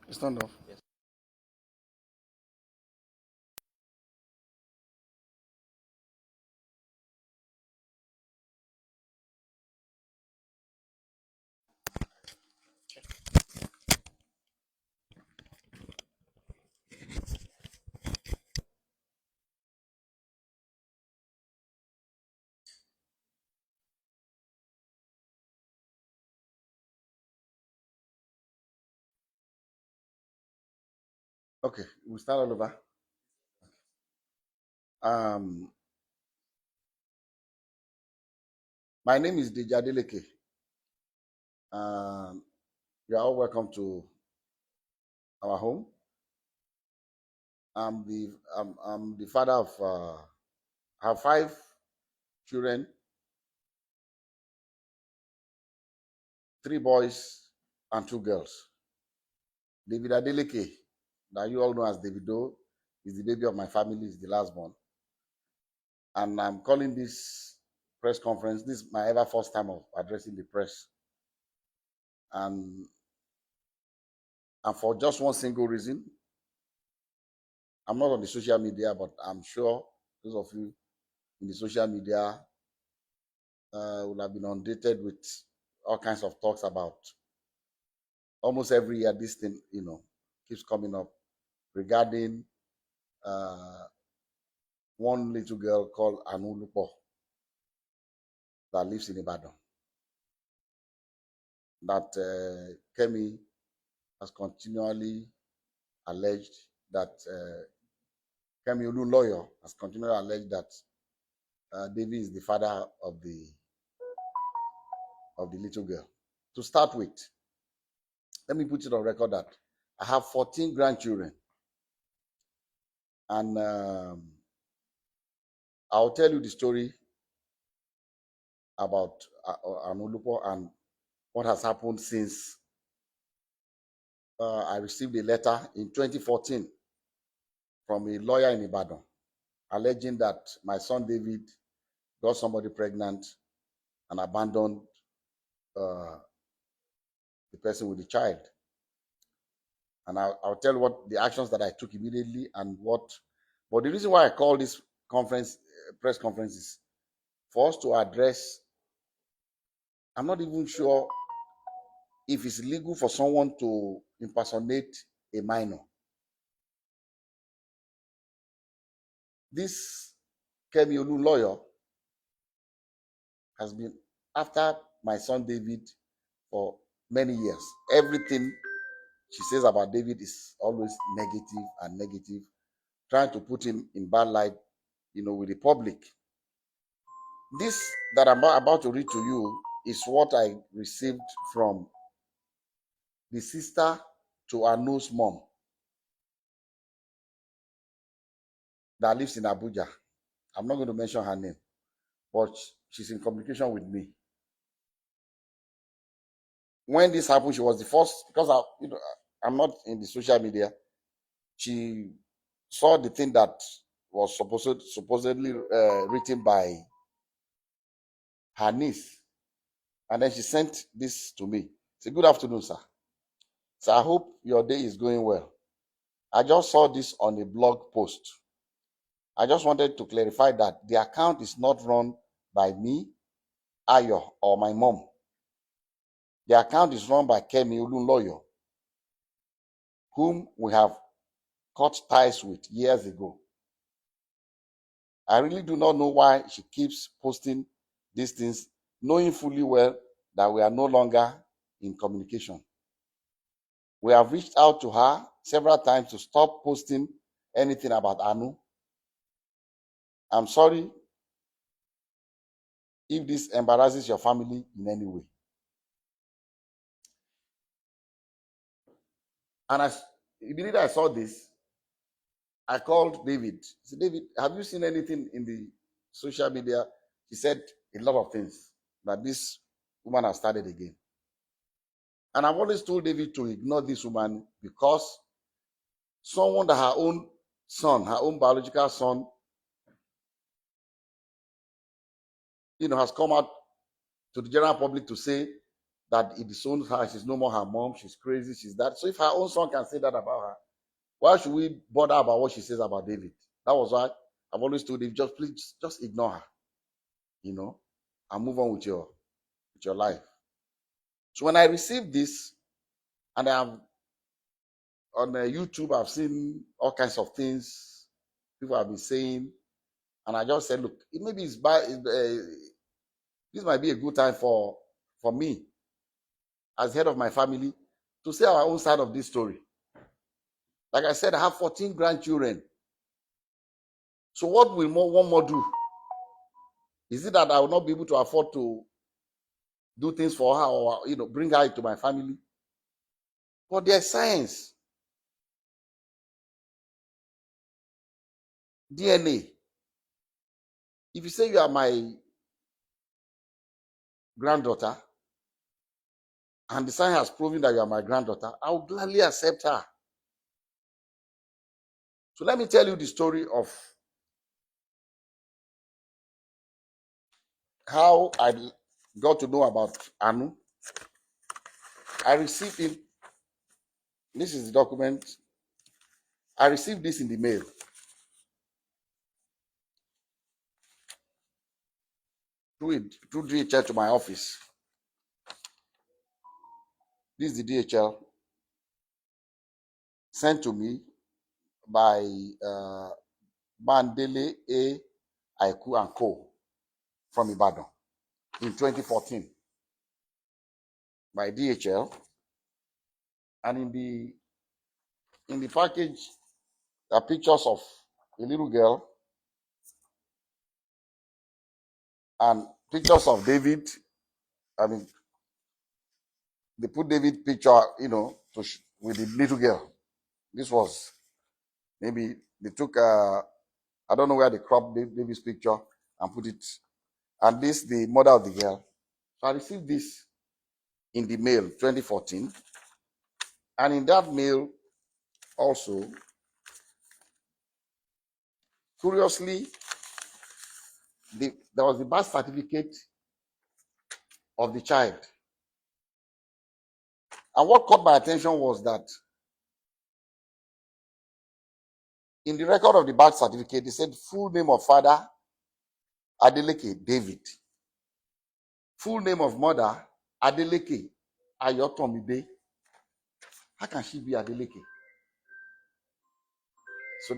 It's turned off. Yes. Okay, we start all over. Um, my name is Adedeji Adeleke. Um, you are all welcome to our home. I'm the father of I have 5 children, 3 boys and 2 girls. David Adeleke, that you all know as Davido, is the baby of my family, is the last born. And I'm calling this press conference. This is my ever first time of addressing the press. And for just one single reason. I'm not on the social media, but I'm sure those of you in the social media will have been inundated with all kinds of talks about almost every year. This thing, keeps coming up regarding uh, one little girl called Anulupo that lives in Ibadan. That Kemi has continually alleged that Kemi Olu lawyer has continually alleged that David is the father of the little girl. To start with, let me put it on record that I have 14 grandchildren, and I'll tell you the story about Anulupo and what has happened since I received a letter in 2014 from a lawyer in Ibadan alleging that my son David got somebody pregnant and abandoned uh, the person with the child. And I'll tell you what the actions that I took immediately and what. But the reason why I call this press conference, is for us to address. I'm not even sure if it's legal for someone to impersonate a minor. This Kemi Olu lawyer has been after my son David for many years. Everything she says about David is always negative and negative, trying to put him in bad light, with the public. This that I'm about to read to you is what I received from the sister to Anu's mom that lives in Abuja. I'm not going to mention her name, but she's in communication with me. When this happened, she was the first, because I'm not in the social media. She saw the thing that was supposedly written by her niece, and then she sent this to me. Say, "Good afternoon, sir. So I hope your day is going well. I just saw this on a blog post. I just wanted to clarify that the account is not run by me, Ayo, or my mom. The account is run by Kemi Olunloyo, whom we have cut ties with years ago. I really do not know why she keeps posting these things, knowing fully well that we are no longer in communication. We have reached out to her several times to stop posting anything about Anu. I'm sorry if this embarrasses your family in any way." And immediately I saw this, I called David. I said, "David, have you seen anything in the social media?" He said a lot of things that this woman has started again. And I've always told David to ignore this woman, because someone that her own son, her own biological son, has come out to the general public to say that he disowned her, she's no more her mom, she's crazy, she's that. So if her own son can say that about her, why should we bother about what she says about David? That was why I've always told him, just please, just ignore her, and move on with your life. So when I received this, and I'm on YouTube, I've seen all kinds of things people have been saying, and I just said, look, maybe this might be a good time for me as head of my family to say our own side of this story. Like I said, I have 14 grandchildren. So what will one more do? Is it that I will not be able to afford to do things for her, or bring her into my family? But there's science, DNA. If you say you are my granddaughter, and the science has proven that you are my granddaughter, I will gladly accept her. So let me tell you the story of how I got to know about Anu. I received it. This is the document. I received this in the mail through DHL to my office. This is the DHL sent to me by Bandele A. Aiku and Co. from Ibadan in 2014 by DHL. And in the package, there are pictures of a little girl and pictures of David. I mean, they put David picture, with the little girl. This was maybe they took I don't know where they cropped David's picture and put it, and this the mother of the girl. So I received this in the mail 2014, and in that mail also, curiously, there was the birth certificate of the child. And what caught my attention was that in the record of the birth certificate, they said full name of father, Adeleke David. Full name of mother, Adeleke Ayotomide. How can she be Adeleke? So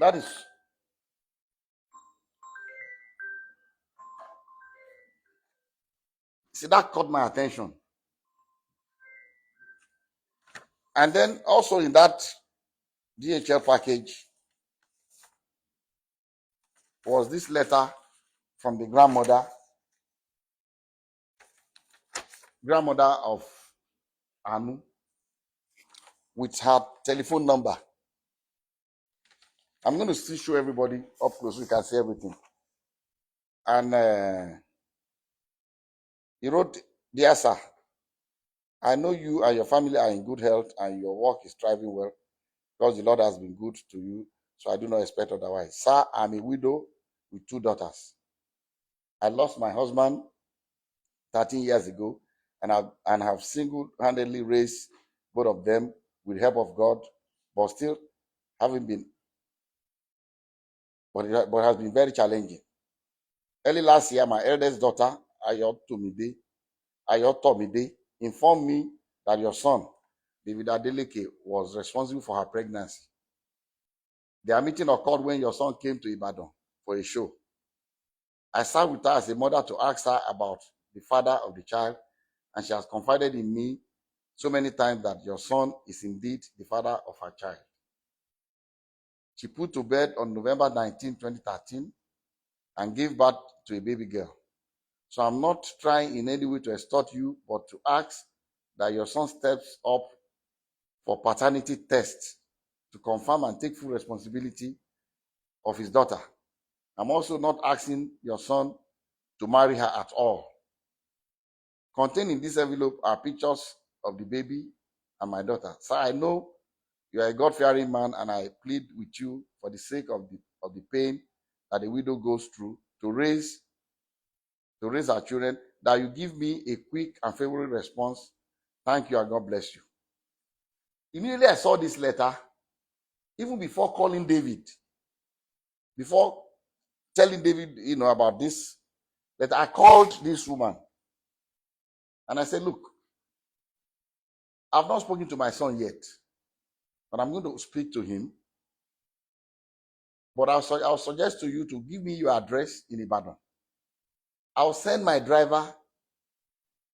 that caught my attention. And then also in that DHL package was this letter from the grandmother of Anu, with her telephone number. I'm going to still show everybody up close so you can see everything. And he wrote, "Dear sir, I know you and your family are in good health and your work is thriving well because the Lord has been good to you, so I do not expect otherwise. Sir, I'm a widow with 2 daughters. I lost my husband 13 years ago and have single-handedly raised both of them with the help of God, but still having been, but it has been very challenging. Early last year, my eldest daughter, Ayotomide, informed me that your son, David Adeleke, was responsible for her pregnancy. Their meeting occurred when your son came to Ibadan for a show. I sat with her as a mother to ask her about the father of the child, and she has confided in me so many times that your son is indeed the father of her child. She put to bed on November 19, 2013, and gave birth to a baby girl. So I'm not trying in any way to extort you, but to ask that your son steps up for paternity tests to confirm and take full responsibility of his daughter. I'm also not asking your son to marry her at all. Contained in this envelope are pictures of the baby and my daughter. Sir, I know you are a God-fearing man, and I plead with you for the sake of the pain that a widow goes through to raise our children, that you give me a quick and favorable response Thank you and God bless you. Immediately I saw this letter, even before calling David, before telling David, about this, that I called this woman and I said, look, I've not spoken to my son yet, but I'm going to speak to him. But I'll suggest to you to give me your address in Ibadan. I'll send my driver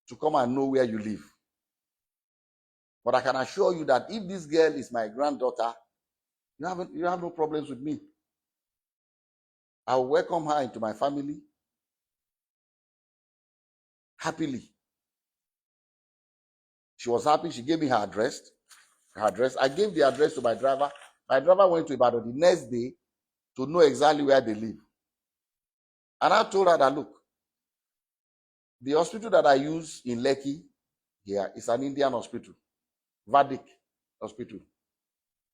to come and know where you live. But I can assure you that if this girl is my granddaughter, you have no problems with me. I will welcome her into my family happily. She was happy. She gave me her address. I gave the address to my driver. My driver went to Ibadan the next day to know exactly where they live. And I told her that, look, the hospital that I use in Lekki here is an Indian hospital, Vedic hospital.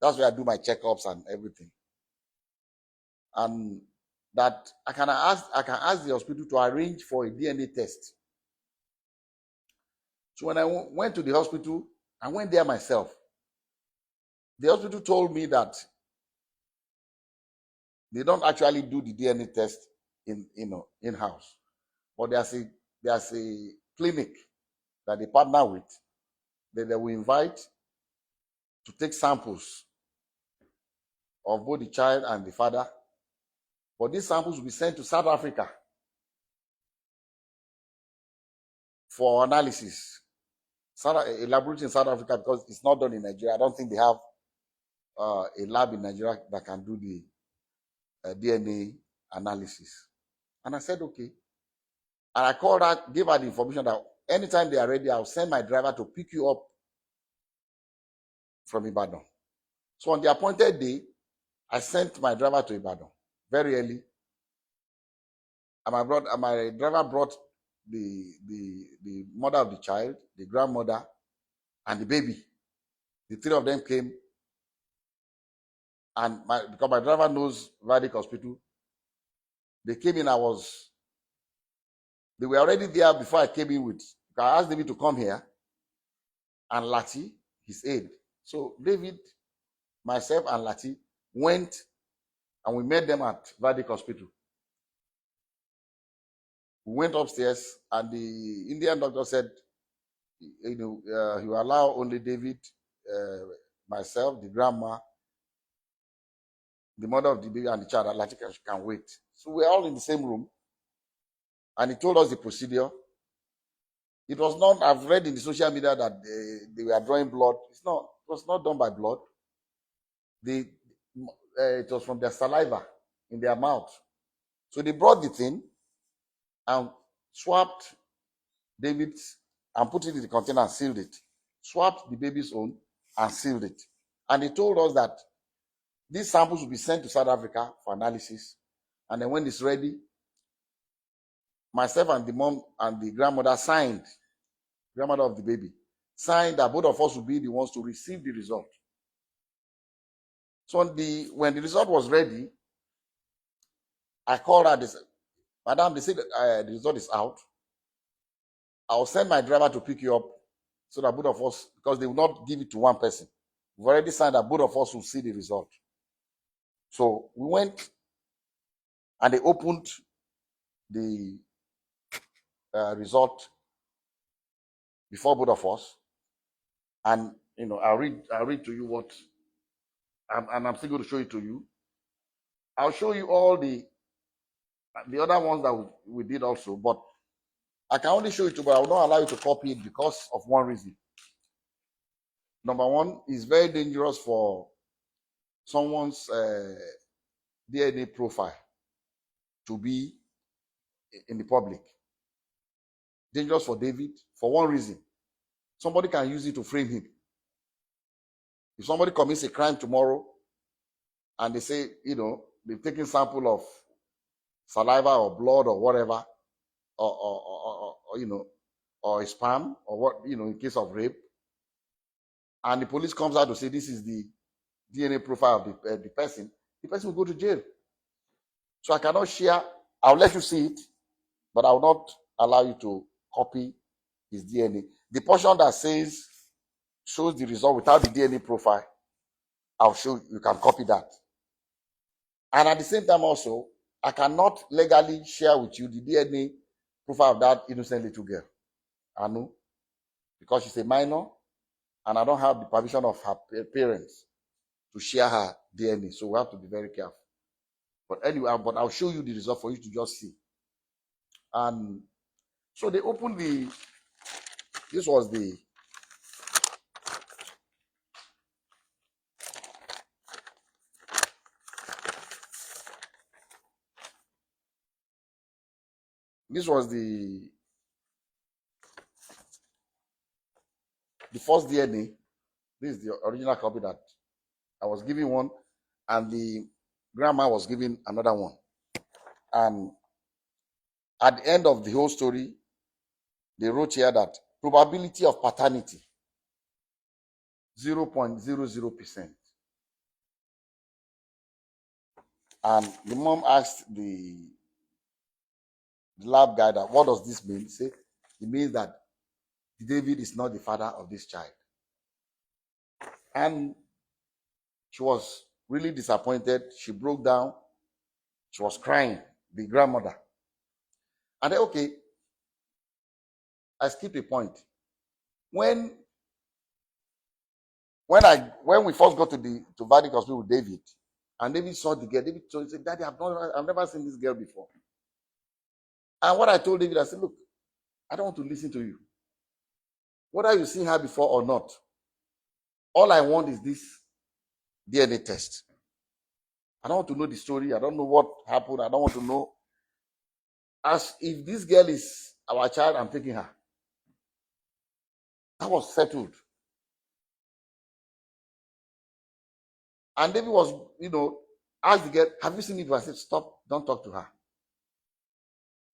That's where I do my checkups and everything. And that I can ask the hospital to arrange for a DNA test. So when I went to the hospital, I went there myself. The hospital told me that they don't actually do the DNA test in-house, but there's a clinic that they partner with that they will invite to take samples of both the child and the father. But these samples will be sent to South Africa for analysis. A laboratory in South Africa, because it's not done in Nigeria. I don't think they have a lab in Nigeria that can do the DNA analysis. And I said, okay. And I called her, gave her the information that anytime they are ready, I'll send my driver to pick you up from Ibadan. So on the appointed day, I sent my driver to Ibadan very early. And my driver brought the mother of the child, the grandmother, and the baby. The three of them came. And because my driver knows Vedic Hospital, they came in. They were already there before I came in with. I asked David to come here and Lati, his aide. So David, myself, and Lati went and we met them at Vedic Hospital. We went upstairs and the Indian doctor said, he will allow only David, myself, the grandma, the mother of the baby, and the child. Lati can wait. So we're all in the same room. And he told us the procedure. It was not, I've read in the social media that they were drawing blood. It was not done by blood. It was from their saliva in their mouth. So they brought the thing and swapped David's and put it in the container and sealed it. Swapped the baby's own and sealed it. And they told us that these samples will be sent to South Africa for analysis. And then when it's ready, myself and the mom and the grandmother grandmother of the baby, signed that both of us will be the ones to receive the result. So when the result was ready, I called her. They said, Madam, they said the result is out. I'll send my driver to pick you up so that both of us, because they will not give it to one person. We've already signed that both of us will see the result. So we went and they opened the result before both of us. And, I'll read to you what, and I'm still going to show it to you. I'll show you all the other ones that we did also, but I can only show it to you, but I will not allow you to copy it because of one reason. Number one, it's very dangerous for someone's DNA profile to be in the public. Dangerous for David for one reason. Somebody can use it to frame him. If somebody commits a crime tomorrow and they say, they've taken sample of saliva or blood or whatever, or a sperm or what, in case of rape, and the police comes out to say this is the DNA profile of the person will go to jail. So I cannot share. I'll let you see it, but I will not allow you to copy his DNA. The portion that says shows the result without the DNA profile, I'll show you can copy that. And at the same time, also, I cannot legally share with you the DNA profile of that innocent little girl, Anu, because she's a minor and I don't have the permission of her parents to share her DNA. So we have to be very careful. But anyway, but I'll show you the result for you to just see. And so they opened this was the this was the first DNA. This is the original copy that I was giving one, and the grandma was giving another one. And at the end of the whole story, they wrote here that probability of paternity 0.00%. And the mom asked the lab guy that what does this mean? He said it means that David is not the father of this child. And she was really disappointed. She broke down. She was crying, the grandmother. And then, okay, I skipped a point. When we first got to Vatican Hospital with David, and David saw the girl, David told, he said, Daddy, I've never seen this girl before. And what I told David, I said, look, I don't want to listen to you. Whether you've seen her before or not, all I want is this DNA test. I don't want to know the story. I don't know what happened. I don't want to know. As if this girl is our child, I'm taking her. That was settled. And David was, asked the girl, have you seen it? I said, stop, don't talk to her.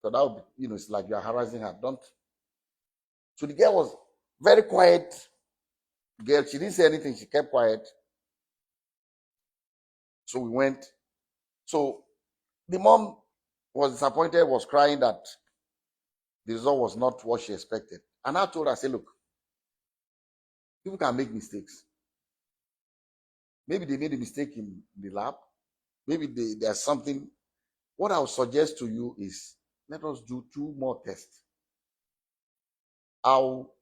So that would be, it's like you are harassing her. Don't. So the girl was very quiet. Girl, she didn't say anything. She kept quiet. So we went. So the mom was disappointed, was crying that the result was not what she expected. And I told her, I said, look, people can make mistakes. Maybe they made a mistake in the lab. Maybe there's something. What I would suggest to you is let us do 2 more tests. I'll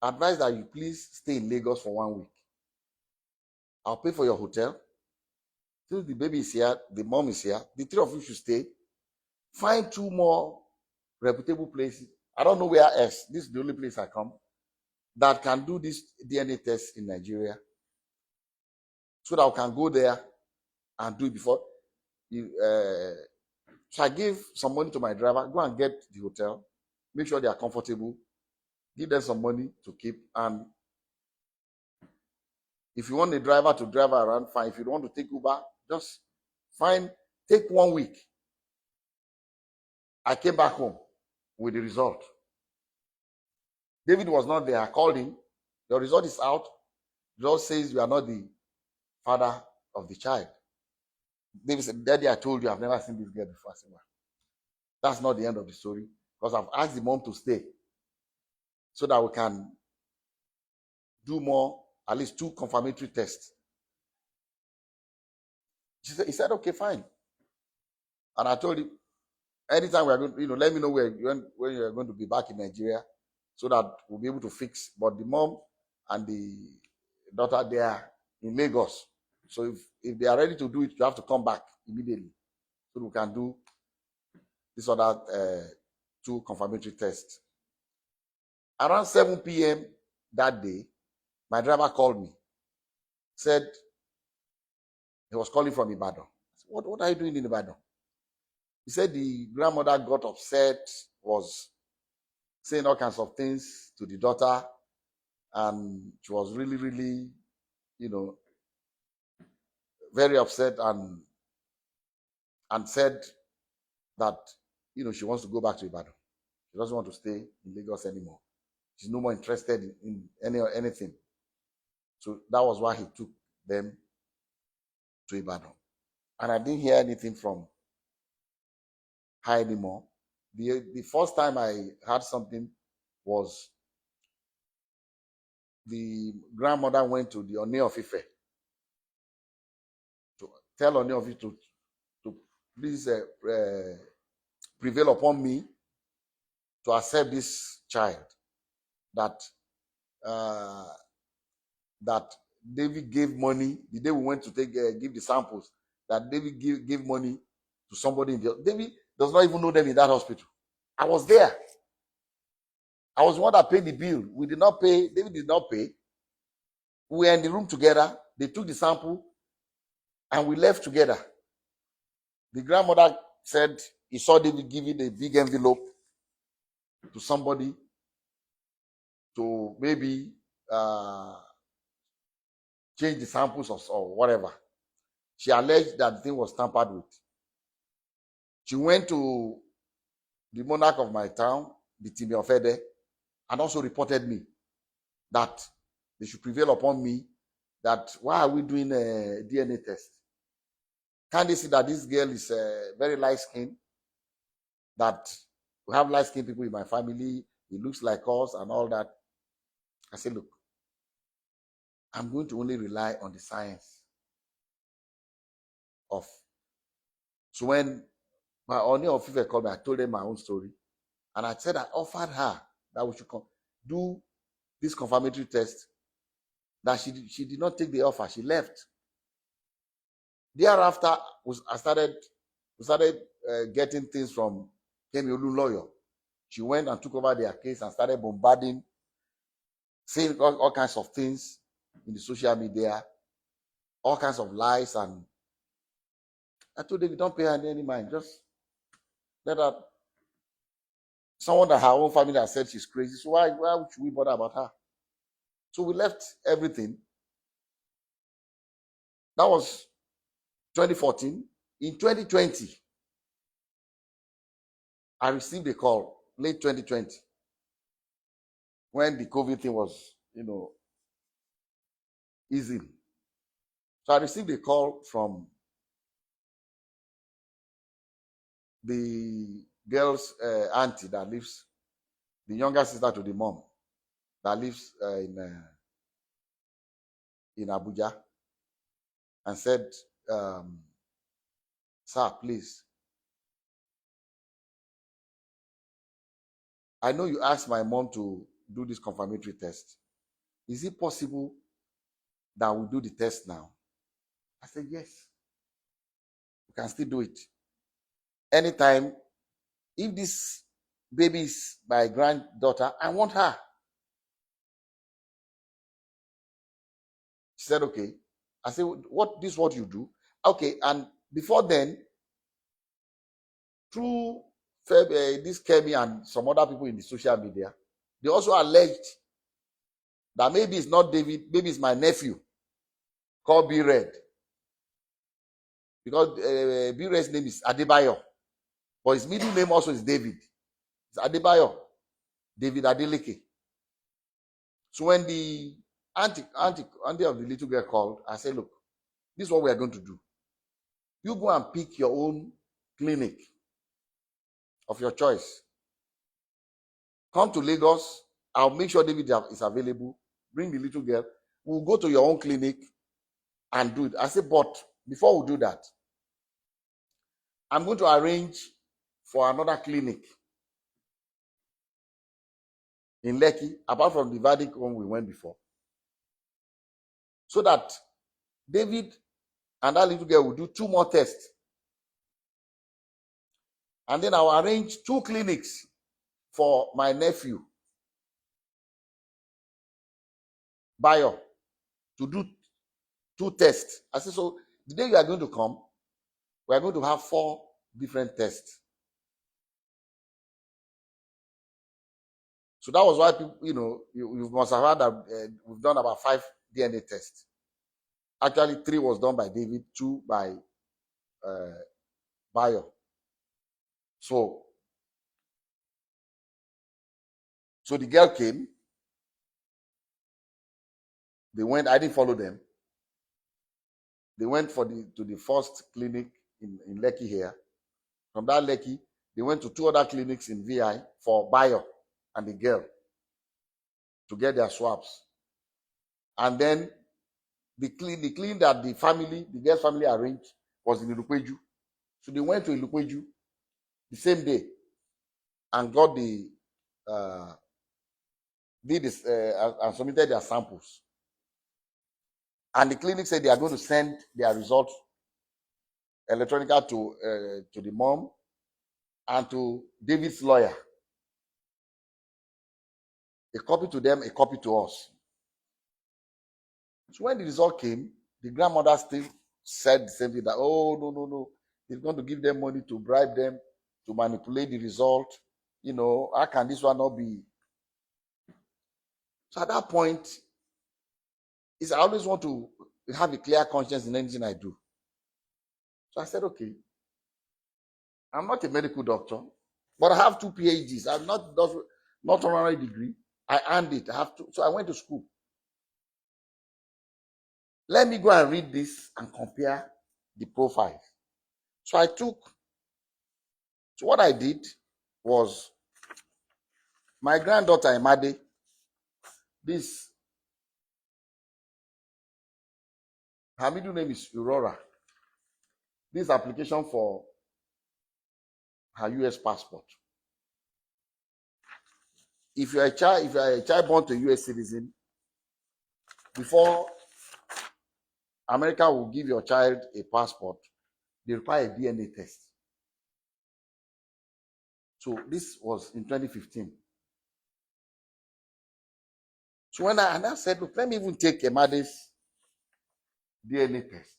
advise that you please stay in Lagos for 1 week. I'll pay for your hotel. Since the baby is here, the mom is here, the 3 of you should stay. Find 2 more reputable places. I don't know where else. This is the only place I come that can do this DNA test in Nigeria, so that I can go there and do it before. So I gave some money to my driver. Go and get the hotel. Make sure they are comfortable. Give them some money to keep. And if you want the driver to drive around, fine. If you don't want to take Uber, just take 1 week. I came back home with the result. David was not there. I called him. The result is out. The result says you are not the father of the child. David said, Daddy, I told you I've never seen this girl before. I said, well, that's not the end of the story, because I've asked the mom to stay so that we can do more, at least 2 confirmatory tests. He said, okay, fine. And I told him, anytime we are going, let me know when you're going to be back in Nigeria, so that we'll be able to fix. But the mom and the daughter, they are in Lagos. So if they are ready to do it, you have to come back immediately, so we can do this other 2 confirmatory tests. Around 7 p.m. that day, my driver called me. Said he was calling from Ibadan. I said, what are you doing in Ibadan? He said the grandmother got upset, was saying all kinds of things to the daughter, and she was really, really, very upset, and said that, she wants to go back to Ibadan. She doesn't want to stay in Lagos anymore. She's no more interested in anything. So that was why he took them to Ibadan. And I didn't hear anything from her anymore. The first time I heard something was the grandmother went to the Oni of Ife to tell Oni of Ife to please prevail upon me to accept this child that uh, that David gave money the day we went to give the samples, that David gave money to somebody in the David does not even know them in that hospital. I was there. I was the one that paid the bill. We did not pay. David did not pay. We were in the room together. They took the sample and we left together. The grandmother said he saw David giving a big envelope to somebody to maybe change the samples or whatever. She alleged that the thing was tampered with. She went to the monarch of my town, the Timi of Ede, and also reported me that they should prevail upon me that why are we doing a DNA test? Can't they see that this girl is very light-skinned, that we have light-skinned people in my family, it looks like us and all that? I said, look, I'm going to only rely on the science of. So when my Oni of Ife called me, I told them my own story. And I said I offered her that we should do this confirmatory test. That she did not take the offer. She left. Thereafter, we started getting things from Kemi Olu lawyer. She went and took over their case and started bombarding, saying all kinds of things in the social media, all kinds of lies. And I told David, don't pay her any mind. Just let her. Someone that her own family has said she's crazy. So why should we bother about her? So we left everything. That was 2014. In 2020, I received a call, late 2020, when the COVID thing was, easing. So I received a call from the girl's auntie that lives, the younger sister to the mom, that lives in Abuja, and said, sir, please, I know you asked my mom to do this confirmatory test. Is it possible that we do the test now? I said, yes. We can still do it. Anytime, if this baby is my granddaughter, I want her. She said, okay. I said, this is what you do? Okay, and before then, through this Kemi and some other people in the social media, they also alleged that maybe it's not David, maybe it's my nephew called B Red. Because B Red's name is Adebayo, but his middle name also is David. It's Adebayo, David Adeleke. So when the auntie of the little girl called, I said, look, this is what we are going to do. You go and pick your own clinic of your choice. Come to Lagos. I'll make sure David is available. Bring the little girl. We'll go to your own clinic and do it. I said, but before we do that, I'm going to arrange for another clinic in Lekki, apart from the verdict one we went before, so that David and that little girl will do 2 more tests. And then I'll arrange 2 clinics for my nephew, Bayo, to do 2 tests. I said, so the day you are going to come, we are going to have 4 different tests. So that was why people, you must have heard that we've done about 5 DNA tests. Actually, 3 was done by David, 2 by Bayo. So the girl came. They went. I didn't follow them. They went to the first clinic in Lekki here. From that Lekki, they went to 2 other clinics in VI for Bayo and the girl to get their swabs. And then the clean that the girl's family arranged was in Ilupeju. So they went to Ilupeju the same day and got the uh, did this and submitted their samples. And the clinic said they are going to send their results electronically to the mom and to David's lawyer. A copy to them, a copy to us. So when the result came, the grandmother still said the same thing, that, oh, no, no, no. He's going to give them money to bribe them to manipulate the result. How can this one not be? So at that point, I always want to have a clear conscience in anything I do. So I said, okay, I'm not a medical doctor, but I have 2 PhDs. I'm not honorary degree. I earned it. I have to. So I went to school. Let me go and read this and compare the profiles. So what I did was, my granddaughter Emade, her middle name is Aurora. This application for her US passport. If you are a child born to a US citizen, before America will give your child a passport, they require a DNA test. So this was in 2015. So when I said, look, let me even take Emade's DNA test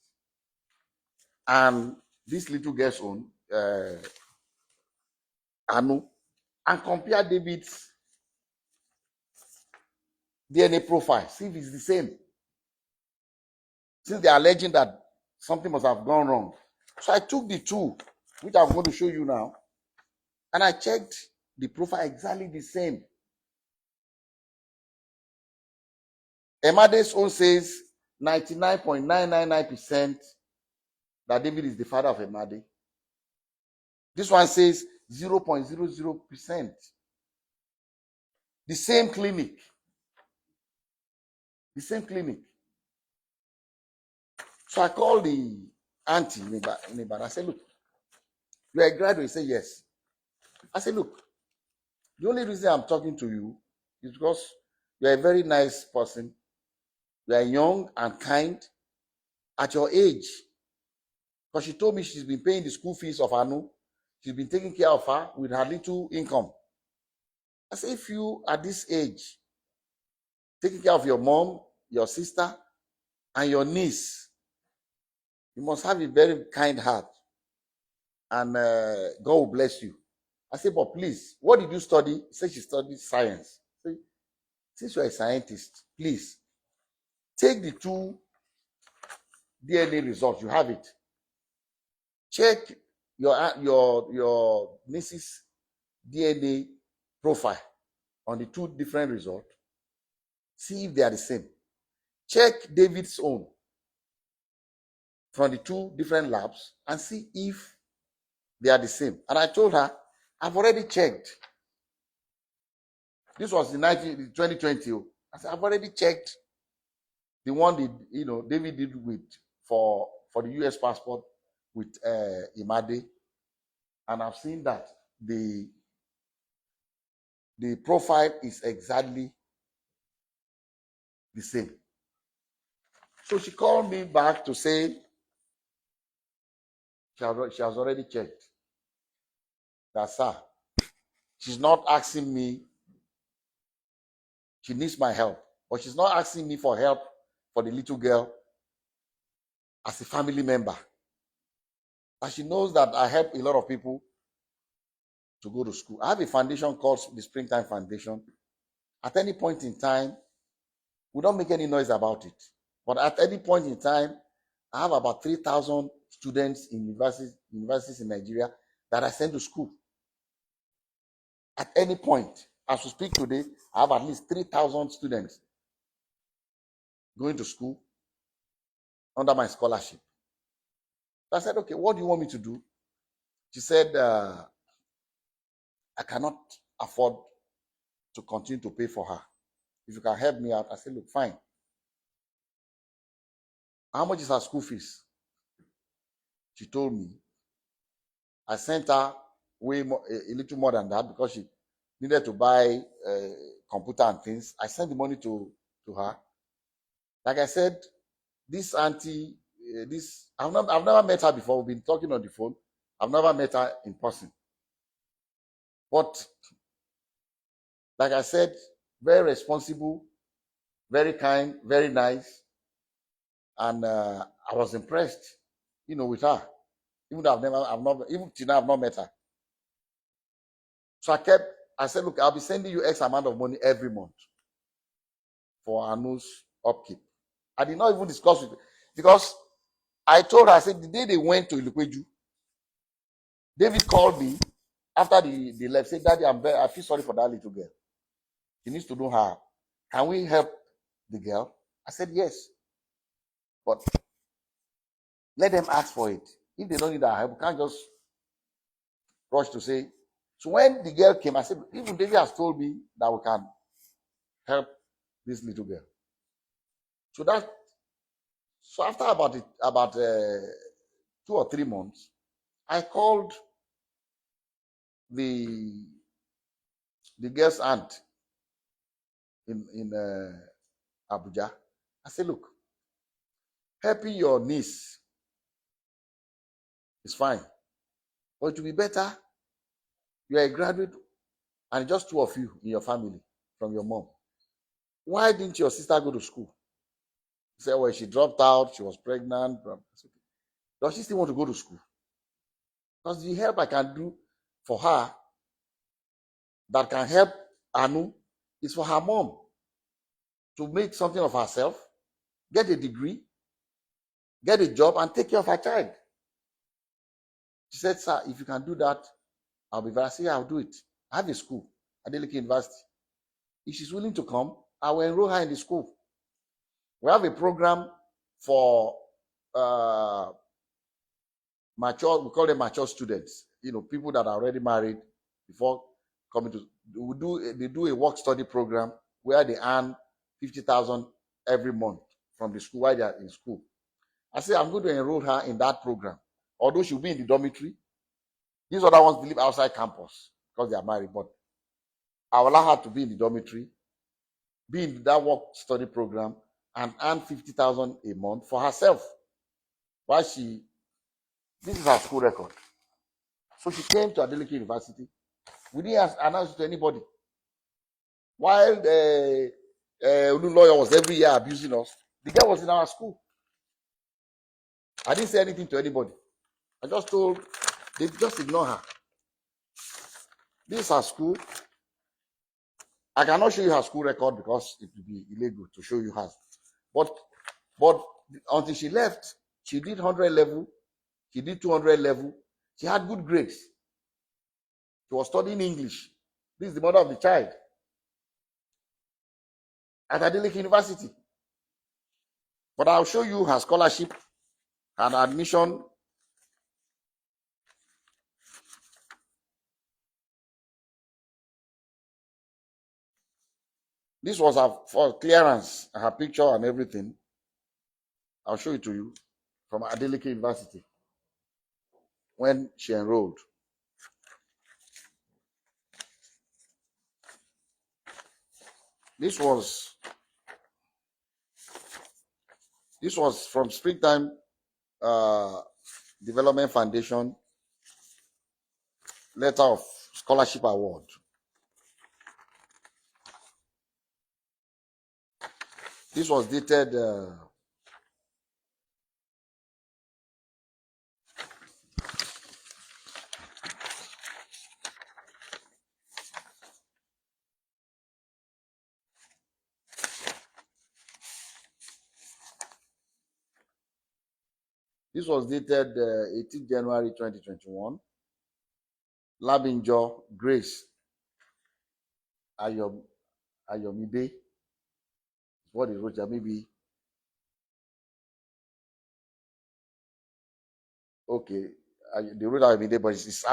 and this little girl's own, Anu, and compare David's DNA profile, see if it's the same. Since they are alleging that something must have gone wrong. So I took the two, which I'm going to show you now, and I checked the profile exactly the same. Emade's own says 99.999% that David is the father of Emade. This one says 0.00%. The same clinic. The same clinic. So I called the auntie in Ibadan. I said, look, you are a graduate? He said, yes. I said, look, the only reason I'm talking to you is because you are a very nice person. You are young and kind at your age. Because she told me she's been paying the school fees of Anu. She's been taking care of her with her little income. I said, if you at this age, taking care of your mom, your sister, and your niece, you must have a very kind heart. And God will bless you. I said, but please, what did you study? He said she studied science. I said, since you're a scientist, please take the 2 DNA results. You have it. Check your niece's DNA profile on the 2 different results. See if they are the same. Check David's own from the 2 different labs and see if they are the same. And I told her, I've already checked. This was in 2020. I said, I've already checked the one David did with for the US passport with Emade, and I've seen that the profile is exactly the same. So she called me back to say she has already checked. That, sir, she's not asking me. She needs my help, but she's not asking me for help for the little girl as a family member. And she knows that I help a lot of people to go to school. I have a foundation called the Springtime Foundation. At any point in time, we don't make any noise about it. But at any point in time, I have about 3,000 students in universities in Nigeria that I send to school. At any point, as we speak today, I have at least 3,000 students going to school under my scholarship. So I said, okay, what do you want me to do? She said, I cannot afford to continue to pay for her. If you can help me out, I said, look, fine. How much is her school fees? She told me. I sent her way more, a little more than that because she needed to buy computer and things. I sent the money to her. Like I said, this auntie, this I've never met her before. We've been talking on the phone. I've never met her in person. But like I said, very responsible, very kind, very nice, and I was impressed, with her. Even though I've not, even till now I've not met her. So I said, look, I'll be sending you X amount of money every month for Anu's upkeep. I did not even discuss with because I told her, I said, the day they went to Ilukweju, David called me after they left, said, Daddy, I feel sorry for that little girl. She needs to know her. Can we help the girl? I said, yes. But let them ask for it. If they don't need our help, we can't just rush to say. So when the girl came, I said, even David has told me that we can help this little girl. So after about 2 or 3 months, I called the girl's aunt in Abuja. I said, look, helping your niece is fine, but it will be better. You are a graduate, and just two of you in your family from your mom. Why didn't your sister go to school? She said, well, she dropped out. She was pregnant. Does she still want to go to school? Because the help I can do for her that can help Anu is for her mom to make something of herself, get a degree, get a job, and take care of her child. She said, sir, if you can do that, I'll be very happy. I'll do it. I have a school, Adeleke University. If she's willing to come, I will enroll her in the school. We have a program for mature, we call them mature students, people that are already married before coming to, they do a work study program where they earn 50,000 every month from the school while they are in school. I say, I'm going to enroll her in that program. Although she'll be in the dormitory, these other ones live outside campus because they are married, but I will allow her to be in the dormitory, be in that work study program, and earn 50,000 a month for herself. While this is her school record. So she came to Adeleke University. We didn't announce it to anybody. While the lawyer was every year abusing us, the girl was in our school. I didn't say anything to anybody. I just told, they just ignore her. This is her school. I cannot show you her school record because it would be illegal to show you hers. But until she left, she did 100 level, she did 200 level. She had good grades. She was studying English. This is the mother of the child at Adeleke University. But I'll show you her scholarship and admission. This was her for clearance, her picture and everything. I'll show it to you from Adeleke University when she enrolled. This was from Springtime Development Foundation letter of scholarship award. This was dated this was dated 18 January 2021. Labinjo Grace Ayomide is what he wrote here. Maybe okay. They wrote Ayomide, but it's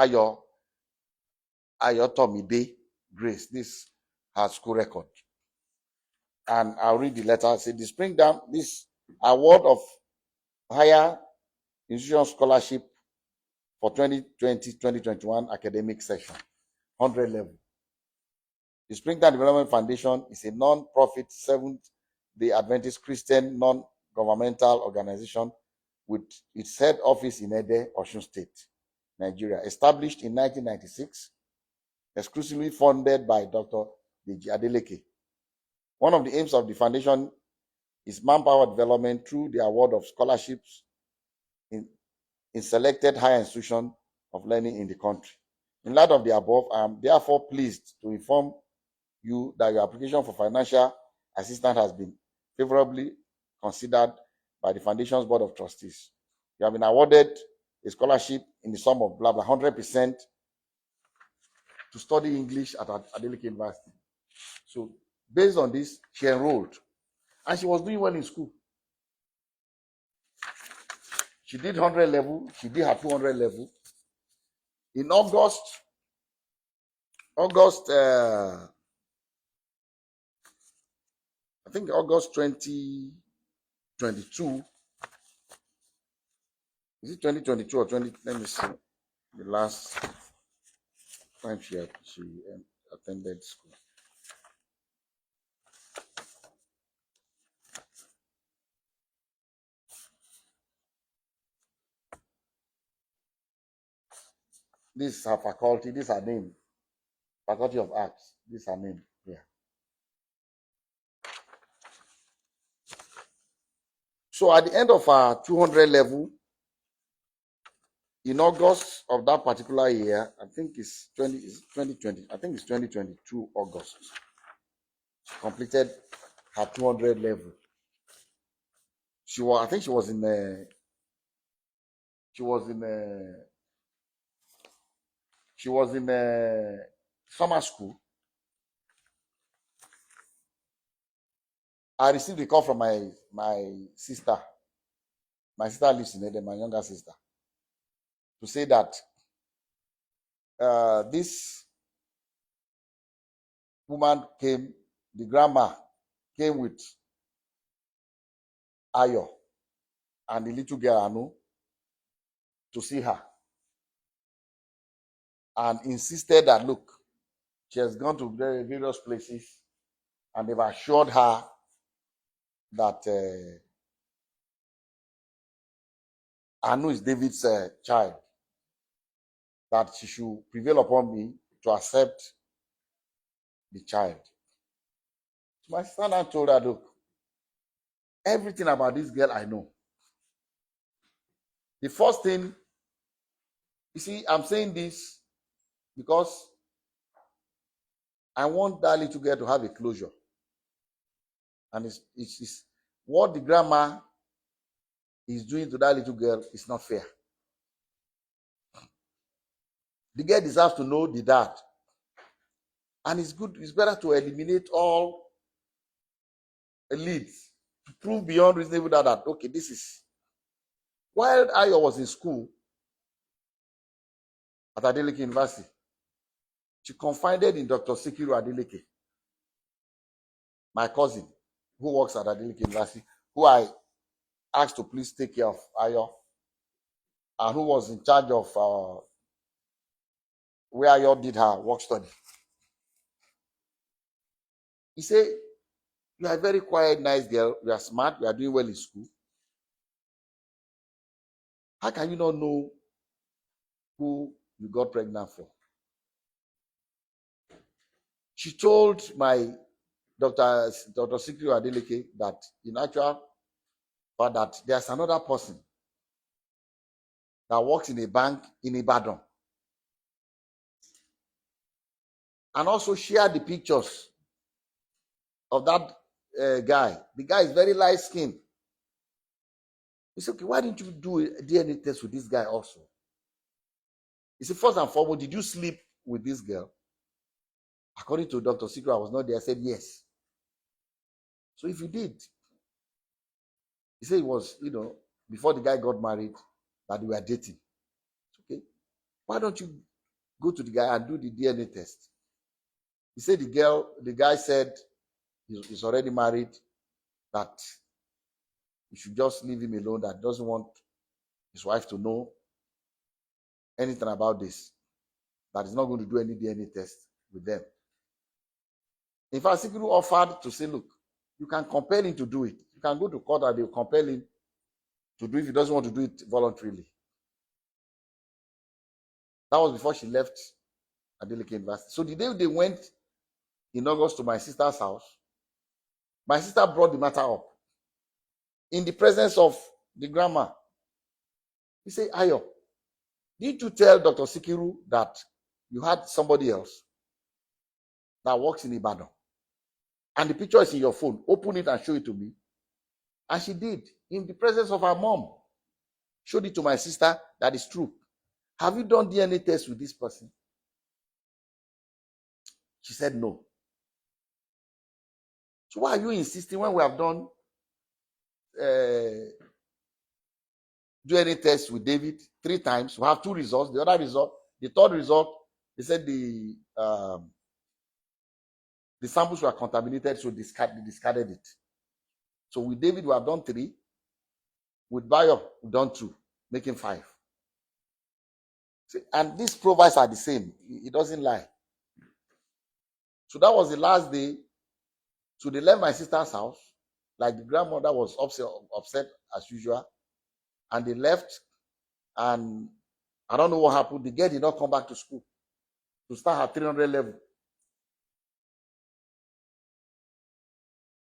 Ayotomide Grace. This her school record. And I'll read the letter. Say the Spring Dam, this award of higher institution scholarship for 2020-2021 academic session, 100 level. The Springtime Development Foundation is a non-profit Seventh-day Adventist Christian non-governmental organization with its head office in Ede, Osun State, Nigeria. Established in 1996, exclusively funded by Dr. Adedeji Adeleke. One of the aims of the foundation is manpower development through the award of scholarships in selected higher institutions of learning in the country. In light of the above, I am therefore pleased to inform you that your application for financial assistance has been favorably considered by the Foundation's Board of Trustees. You have been awarded a scholarship in the sum of blah blah 100% to study English at Adeleke University. So, based on this, she enrolled, and she was doing well in school. She did 100 level, she did her 200 level. In August, I think August 2022. Is it 2022 or 20? Let me see. The last time she attended school. This is her faculty. This is her name. Faculty of Arts. This is her name. Yeah. So at the end of our 200 level, in August of that particular year, I think it's 2020. I think it's 2022 August. She completed her 200 level. I think she was in summer school. I received a call from my sister. My sister lives in Eden, my younger sister, to say that this woman came, the grandma came with Ayo and the little girl Anu to see her, and insisted that, look, she has gone to various places and they've assured her that Anu is David's child, that she should prevail upon me to accept the child. So my sister now told her, look, everything about this girl I know. The first thing, you see, I'm saying this because I want that little girl to have a closure. And it's what the grandma is doing to that little girl is not fair. The girl deserves to know the dad. And it's better to eliminate all leads to prove beyond reasonable doubt that, okay, this is. While Ayo was in school at Adeleke University, she confided in Dr. Sikiru Adeleke, my cousin, who works at Adeleke University, who I asked to please take care of Ayo, and who was in charge of where Ayo did her work study. He said, you are a very quiet, nice girl. You are smart. You are doing well in school. How can you not know who you got pregnant for? She told my Dr. Sikiru Adeleke that in actual fact that there's another person that works in a bank in Ibadan, and also share the pictures of that guy. The guy is very light skinned. He said, okay, why didn't you do a DNA test with this guy also? He said, first and foremost, did you sleep with this girl? According to Dr. Sikiru, I was not there. I said, yes. So if you did, he said it was, before the guy got married, that they were dating. Okay. Why don't you go to the guy and do the DNA test? He said the guy said he's already married, that he should just leave him alone, that doesn't want his wife to know anything about this, that he's not going to do any DNA test with them. In fact, Sikiru offered to say, look, you can compel him to do it. You can go to court and they'll compel him to do it if he doesn't want to do it voluntarily. That was before she left Adeleke University. So the day they went in August to my sister's house, my sister brought the matter up in the presence of the grandma. He said, Ayo, did you tell Dr. Sikiru that you had somebody else that works in Ibadan? And the picture is in your phone. Open it and show it to me. And she did, in the presence of her mom. Showed it to my sister, that is true. Have you done DNA test with this person? She said no. So why are you insisting when we have done DNA test with David 3 times? We have 2 results. The other result, the third result, they said the samples were contaminated, so they discarded it. So with David, we have done 3. With Bayo, we've done 2, making 5. See, and these profiles are the same. It doesn't lie. So that was the last day. So they left my sister's house. Like, the grandmother was upset as usual. And they left. And I don't know what happened. The girl did not come back to school to start her 300 level.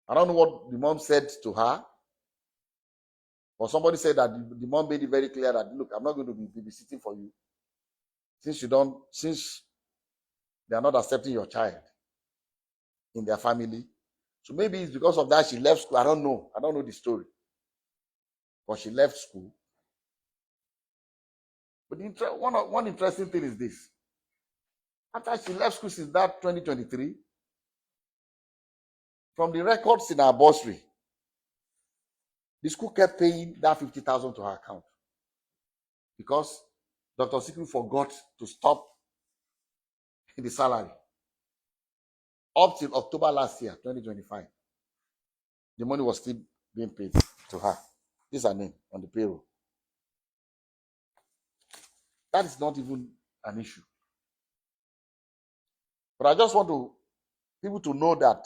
I don't know what the mom said to her. Or somebody said that the mom made it very clear that, look, I'm not going to be babysitting for you. Since they are not accepting your child in their family. So maybe it's because of that she left school. I don't know the story. But she left school. But one interesting thing is this. After she left school since that 2023, from the records in her bursary, the school kept paying that 50,000 to her account because Dr. Sikiru forgot to stop the salary. Up till October last year, 2025, the money was still being paid to her. This is her name on the payroll. That is not even an issue. But I just want people to know that,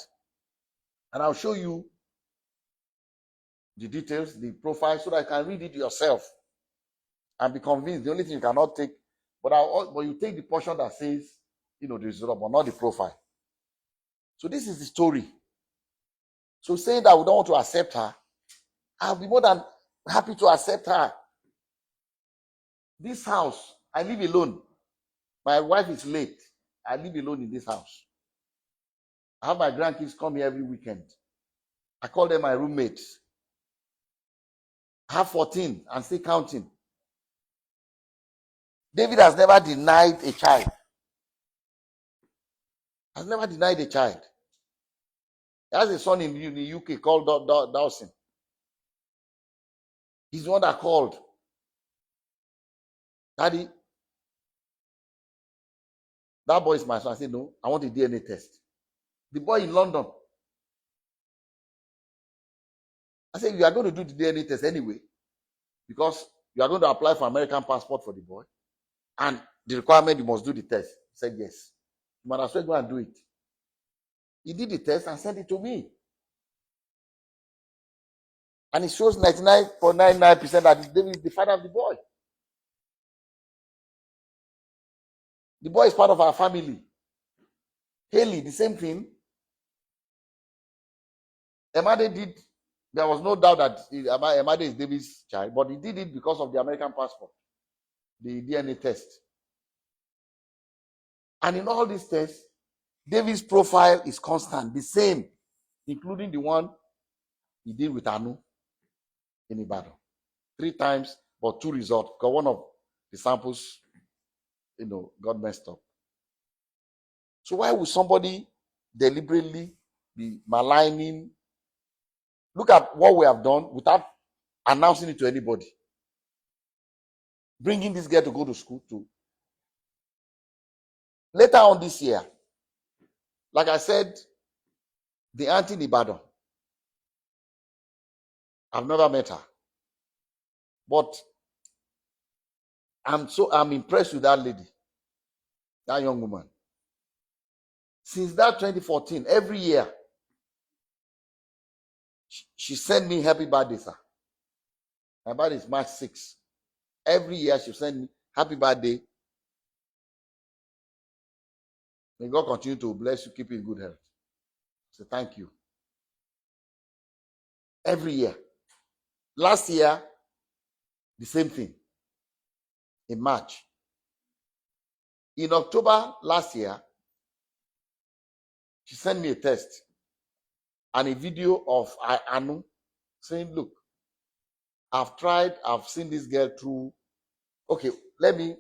and I'll show you the details, the profile, so that you can read it yourself and be convinced. The only thing you cannot take, but you take the portion that says, the result, but not the profile. So this is the story. So saying that we don't want to accept her, I'll be more than happy to accept her. This house, I live alone. My wife is late. I live alone in this house. I have my grandkids come here every weekend. I call them my roommates. I have 14 and still counting. David has never denied a child. Has never denied a child. He has a son in the UK called Dawson. He's the one that called. Daddy, that boy is my son. I said, no, I want a DNA test. The boy in London. I said, you are going to do the DNA test anyway, because you are going to apply for American passport for the boy. And the requirement, you must do the test. He said, yes. You might as well go and do it. He did the test and sent it to me. And it shows 99.99% that David is the father of the boy. The boy is part of our family. Haley, the same thing. Emade did. There was no doubt that Emade is David's child, but he did it because of the American passport, the DNA test. And in all these tests, David's profile is constant, the same, including the one he did with Anu in Ibadan. 3 times, but 2 results, because one of the samples, got messed up. So why would somebody deliberately be maligning? Look at what we have done without announcing it to anybody. Bringing this girl to go to school too. Later on this year, like I said, the auntie in Ibadan I've never met her. But I'm impressed with that lady, that young woman. Since that 2014, every year, she sent me happy birthday, sir. My birthday is March 6th. Every year she send me happy birthday. May God continue to bless you, keep you in good health. So thank you. Every year. Last year, the same thing. In March. In October last year, she sent me a text and a video of Anu saying, look, I've seen this girl through. Okay, let me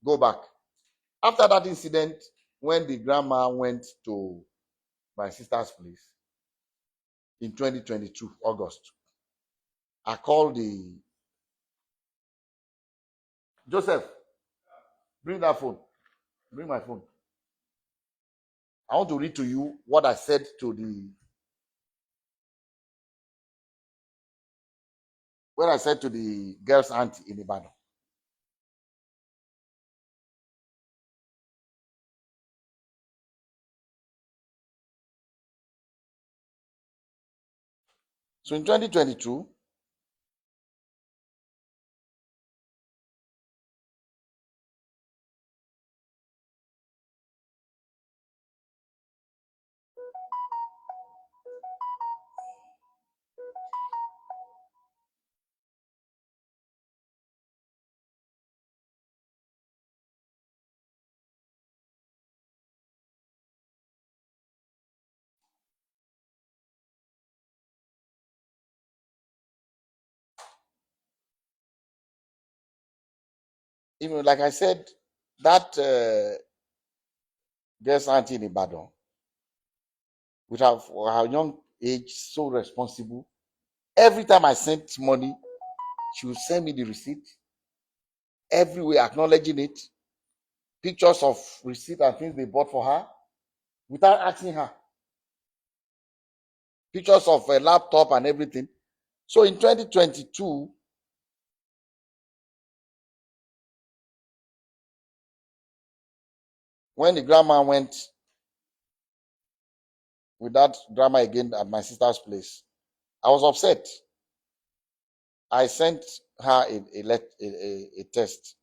go back. After that incident, when the grandma went to my sister's place in 2022, August, I called the Joseph, bring that phone. Bring my phone. I want to read to you what I said to the girl's auntie in Ibadan. So in 2022, even like I said, that girl's auntie in Ibadan, with her young age, so responsible. Every time I sent money, she would send me the receipt, everywhere acknowledging it, pictures of receipt and things they bought for her, without asking her, pictures of a laptop and everything. So in 2022, when the grandma went with that drama again at my sister's place, I was upset. I sent her a test.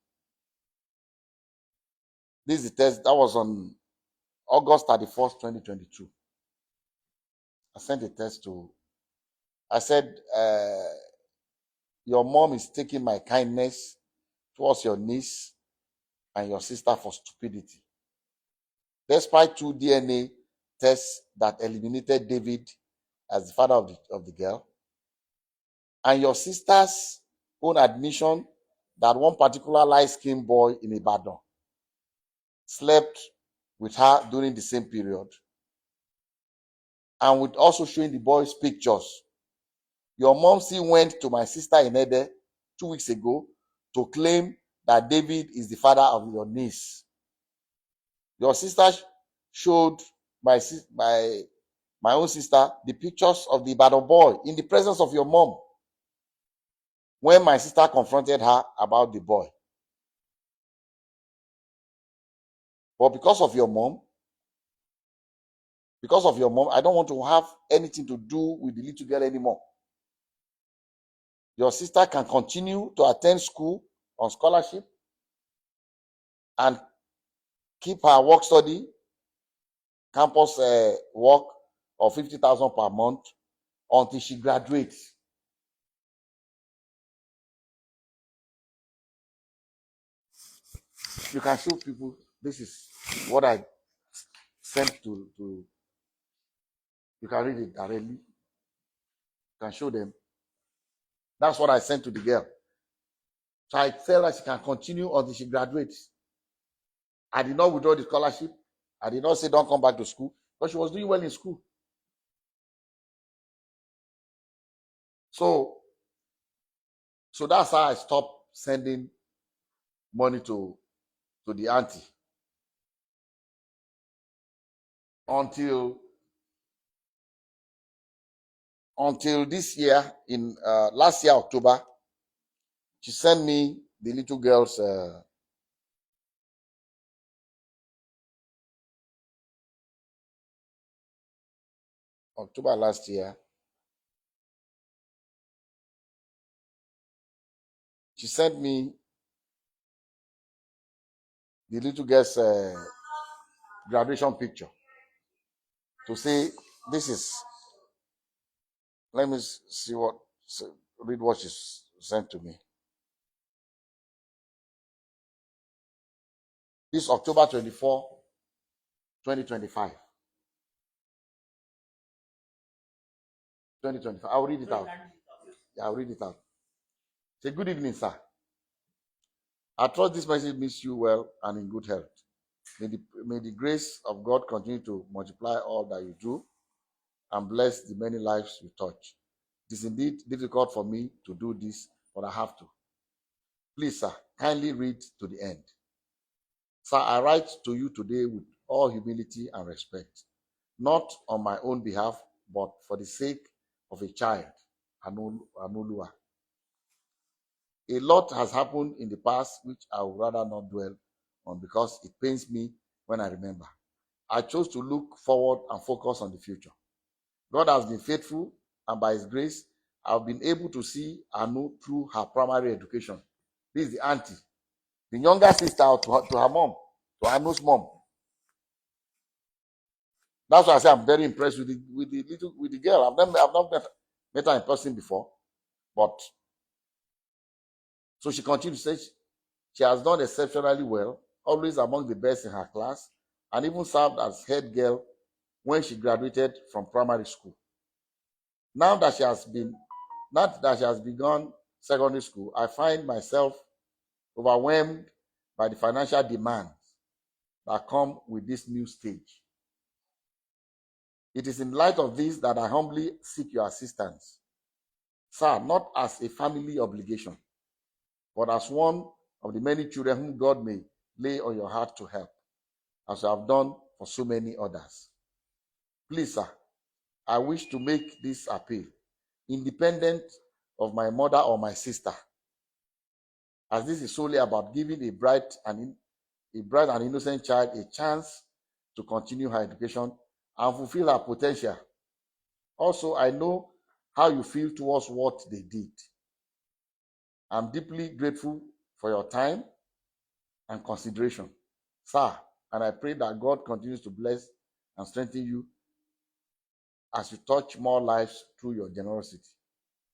This is the test that was on August 31st, 2022. I sent a test I said, your mom is taking my kindness towards your niece and your sister for stupidity. Despite 2 DNA tests that eliminated David as the father of the girl, and your sister's own admission that one particular light-skinned boy in Ibadan slept with her during the same period, and with also showing the boy's pictures. Your mom still went to my sister in Ede 2 weeks ago to claim that David is the father of your niece. Your sister showed my own sister the pictures of the Ibadan boy in the presence of your mom when my sister confronted her about the boy. But because of your mom, I don't want to have anything to do with the little girl anymore. Your sister can continue to attend school on scholarship and keep her work study, campus work of 50,000 per month until she graduates. You can show people, this is what I sent to you can read it directly. You can show them. That's what I sent to the girl. So I tell her she can continue until she graduates. I did not withdraw the scholarship. I did not say don't come back to school, but she was doing well in school. So that's how I stopped sending money to the auntie until until this year, in last year, October, she sent me the little girl's October last year. She sent me the little girl's graduation picture to say, this is, let me see what, read what she sent to me. This October 24, 2025. 2025. I'll read it out. Yeah, I'll read it out. Say, good evening, sir. I trust this message meets you well and in good health. May the grace of God continue to multiply all that you do and bless the many lives you touch. It is indeed difficult for me to do this, but I have to. Please, sir, kindly read to the end. Sir, I write to you today with all humility and respect, not on my own behalf, but for the sake of a child, Anolua. A lot has happened in the past which I would rather not dwell on because it pains me when I remember. I chose to look forward and focus on the future. God has been faithful, and by His grace, I've been able to see Anu through her primary education. This is the auntie, the younger sister to her mom, to Anu's mom. That's why I say I'm very impressed with the girl. I've not met her in person before, but so she continues to say she has done exceptionally well, always among the best in her class, and even served as head girl when she graduated from primary school. Now that she has been, Now that she has begun secondary school, I find myself overwhelmed by the financial demands that come with this new stage. It is in light of this that I humbly seek your assistance, sir, not as a family obligation, but as one of the many children whom God may lay on your heart to help, as you have done for so many others. Please, sir, I wish to make this appeal, independent of my mother or my sister, as this is solely about giving a bright and innocent child a chance to continue her education and fulfill her potential. Also, I know how you feel towards what they did. I'm deeply grateful for your time and consideration, sir, and I pray that God continues to bless and strengthen you as you touch more lives through your generosity.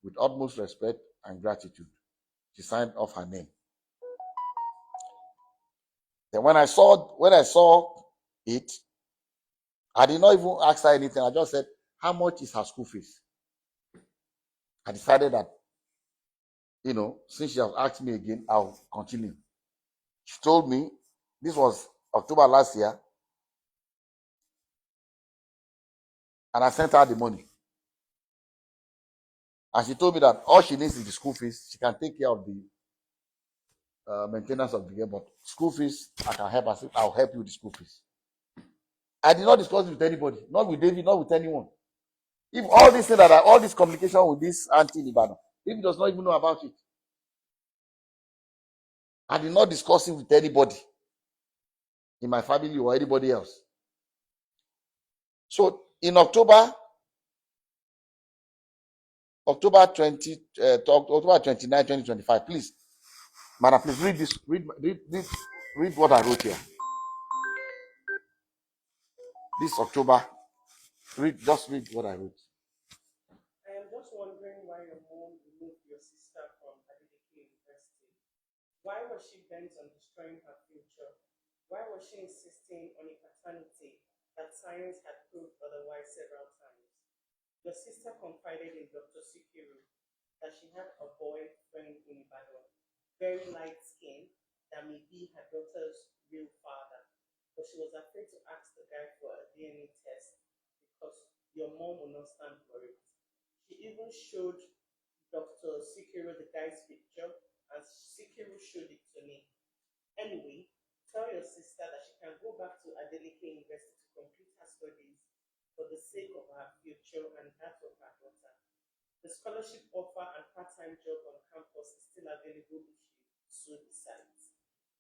With utmost respect and gratitude. She signed off her name. Then when I saw it, I did not even ask her anything. I just said, how much is her school fees? I decided that, since she has asked me again, I'll continue. She told me, this was October last year, and I sent her the money. And she told me that all she needs is the school fees. She can take care of the maintenance of the girl, but school fees, I can help her. I'll help you with the school fees. I did not discuss it with anybody, not with David, not with anyone. If all this thing all this communication with this auntie in Ibadan, David does not even know about it. I did not discuss it with anybody in my family or anybody else. So in October 29, 2025, please, madam, please read this. Read what I wrote here. This October, just read what I wrote. I am just wondering why your mom removed your sister from Adedeji University. Why was she bent on destroying her future? Why was she insisting on a paternity that science had proved otherwise several times? Your sister confided in Dr. Sikiru that she had a boyfriend in Ibadan, very light skinned, that may be her daughter's real father. But she was afraid to ask the guy for a DNA test because your mom would not stand for it. She even showed Dr. Sikiru the guy's picture, and Sikiru showed it to me. Anyway, tell your sister that she can go back to Adeleke University to complete her studies for the sake of her future and that of her daughter. The scholarship offer and part-time job on campus is still available if you so decide.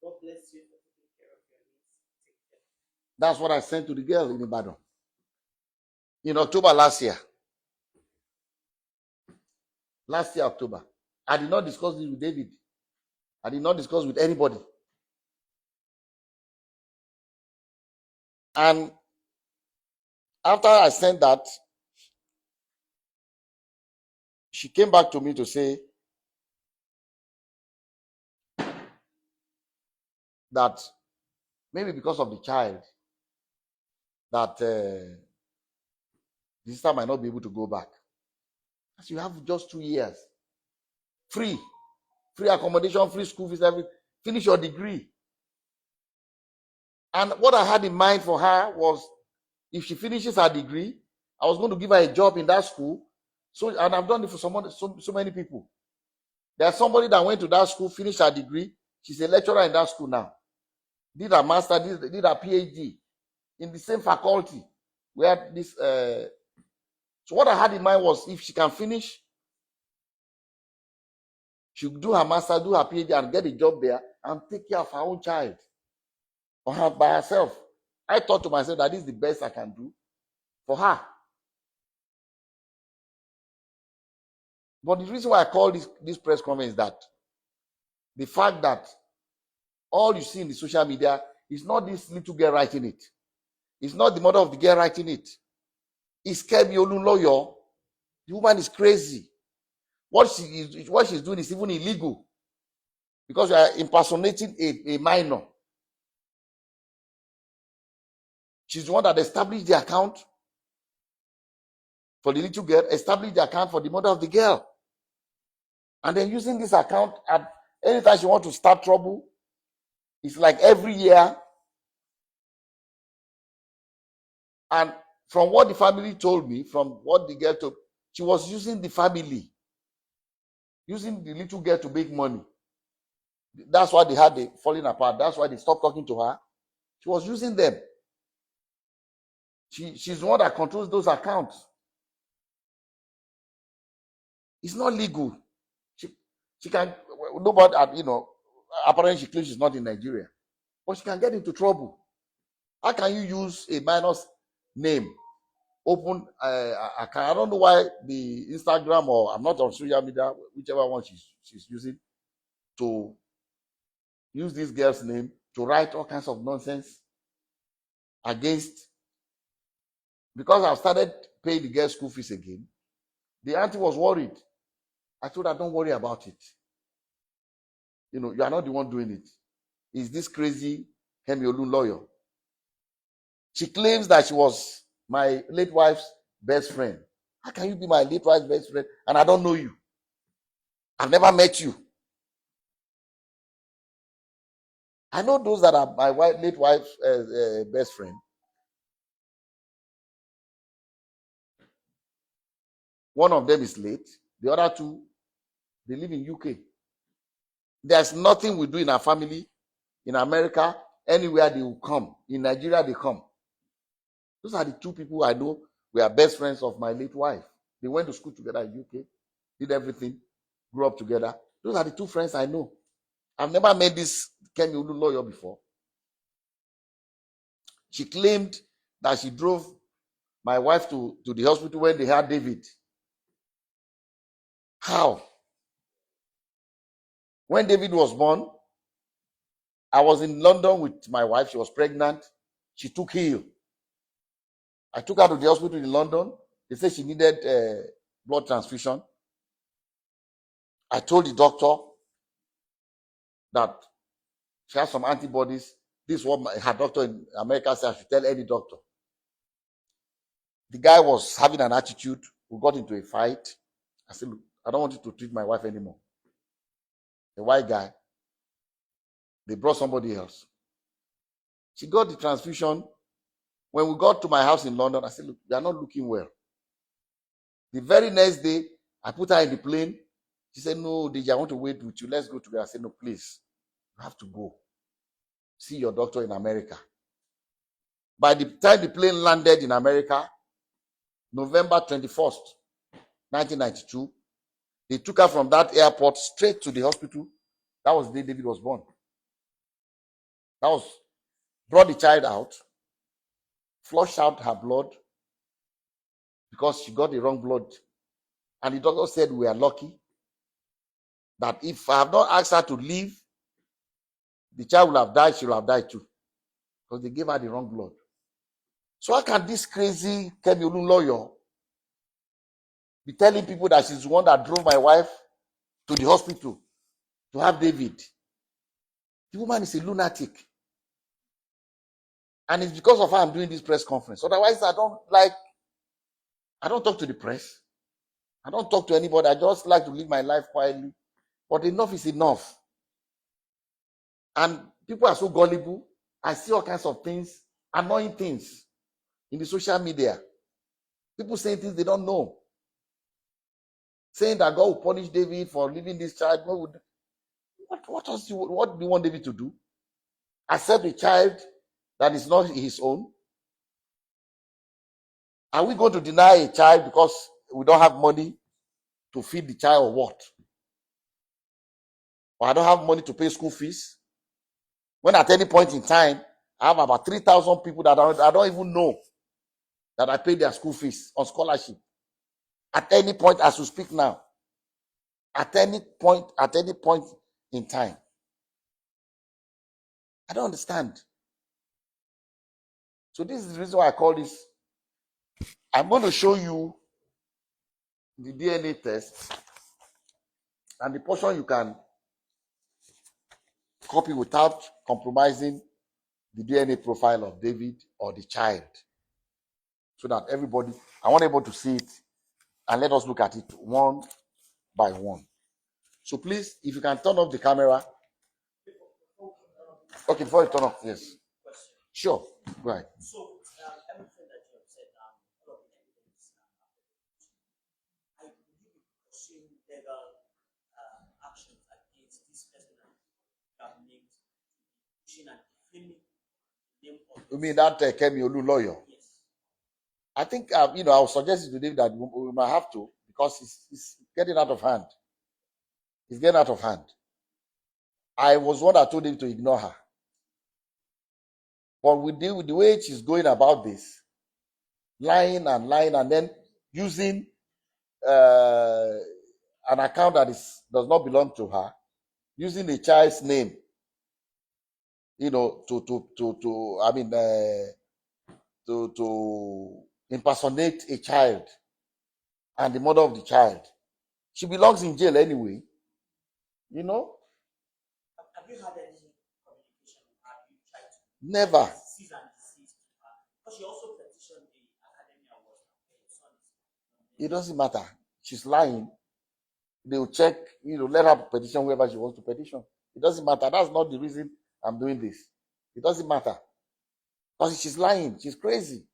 God bless you for taking care of your needs. Take care. That's what I sent to the girl in Ibadan in October last year. Last year, October. I did not discuss this with David. I did not discuss with anybody. And after I sent that, she came back to me to say that maybe because of the child, that the sister might not be able to go back. As you have just 2 years, free accommodation, free school fees, everything. Finish your degree. And what I had in mind for her was, if she finishes her degree, I was going to give her a job in that school. So, and I've done it for so many people. There's somebody that went to that school, finished her degree. She's a lecturer in that school now. Did her master, did her PhD in the same faculty where this. So what I had in mind was, if she can finish, she would do her master, do her PhD, and get a job there and take care of her own child or her by herself. I thought to myself that this is the best I can do for her. But the reason why I call this press conference is that the fact that all you see in the social media is not this little girl writing it. It's not the mother of the girl writing it. It's Kemi Olunloyo. The woman is crazy. What she's doing is even illegal, because you are impersonating a minor. She's the one that established the account for the little girl, established the account for the mother of the girl. And then using this account at anytime she wants to start trouble, it's like every year. And from what the family told me, from what the girl told, she was using the family, using the little girl to make money. That's why they had the falling apart. That's why they stopped talking to her. She was using them. She's the one that controls those accounts. It's not legal. She can, nobody, apparently she claims she's not in Nigeria, but she can get into trouble. How can you use a minor's name, open account? I don't know why the Instagram, or I'm not on social media, whichever one she's using, to use this girl's name to write all kinds of nonsense against. Because I've started paying the girl's school fees again, the auntie was worried. I told her, don't worry about it. You are not the one doing it. It's this crazy Kemi Olunloyo. She claims that she was my late wife's best friend. How can you be my late wife's best friend and I don't know you? I've never met you. I know those that are my late wife's best friend. One of them is late. The other two, they live in UK. There's nothing we do in our family, in America, anywhere they will come. In Nigeria, they come. Those are the two people I know we are best friends of my late wife. They went to school together in UK, did everything, grew up together. Those are the two friends I know. I've never met this Kemi Olunloyo before. She claimed that she drove my wife to the hospital when they had David. How? When David was born, I was in London with my wife. She was pregnant. She took heel. I took her to the hospital in London. They said she needed blood transfusion. I told the doctor that she has some antibodies. This is what her doctor in America said I should tell any doctor. The guy was having an attitude. We got into a fight. I said, look, I don't want you to treat my wife anymore. The white guy. They brought somebody else. She got the transfusion. When we got to my house in London, I said, look, you are not looking well. The very next day, I put her in the plane. She said, no, Deji, I want to wait with you. Let's go together. I said, no, please. You have to go. See your doctor in America. By the time the plane landed in America, November 21st, 1992. They took her from that airport straight to the hospital. That was the day David was born. That was brought the child out, flushed out her blood because she got the wrong blood. And the doctor said we are lucky that if I have not asked her to leave, the child will have died, she will have died too. Because they gave her the wrong blood. So how can this crazy Kemi Olu lawyer be telling people that she's the one that drove my wife to the hospital to have David? The woman is a lunatic. And it's because of her I'm doing this press conference. Otherwise, I don't talk to the press. I don't talk to anybody. I just like to live my life quietly. But enough is enough. And people are so gullible. I see all kinds of things, annoying things in the social media. People saying things they don't know. Saying that God will punish David for leaving this child. What do you want David to do? Accept a child that is not his own? Are we going to deny a child because we don't have money to feed the child or what? Or I don't have money to pay school fees? When at any point in time, I have about 3,000 people that I don't even know that I pay their school fees on scholarship. At any point, as we speak now, at any point in time. I don't understand. So this is the reason why I call this. I'm going to show you the DNA test and the portion you can copy without compromising the DNA profile of David or the child. So that everybody, I want everybody to see it and let us look at it one by one. So please, if you can turn off the camera. Okay, before you turn off, yes. Sure, go ahead. So, everything that you have said, all of the evidence, I believe you pursuing legal actions against this person that have named pushing and defaming the name of. You mean that Kemi Olu lawyer? Yes. I think I will suggest to David that we might have to, because it's getting out of hand. It's getting out of hand. I was one that told him to ignore her. But with the way she's going about this, lying, and then using an account that does not belong to her, using a child's name, to impersonate a child and the mother of the child. She belongs in jail anyway. Have you had any communication? Have you tried to Never. cease and desist to her? Because she also petitioned the Academy Awards. It doesn't matter. She's lying. They will check, let her petition whoever she wants to petition. It doesn't matter. That's not the reason I'm doing this. It doesn't matter. Because she's lying. She's crazy.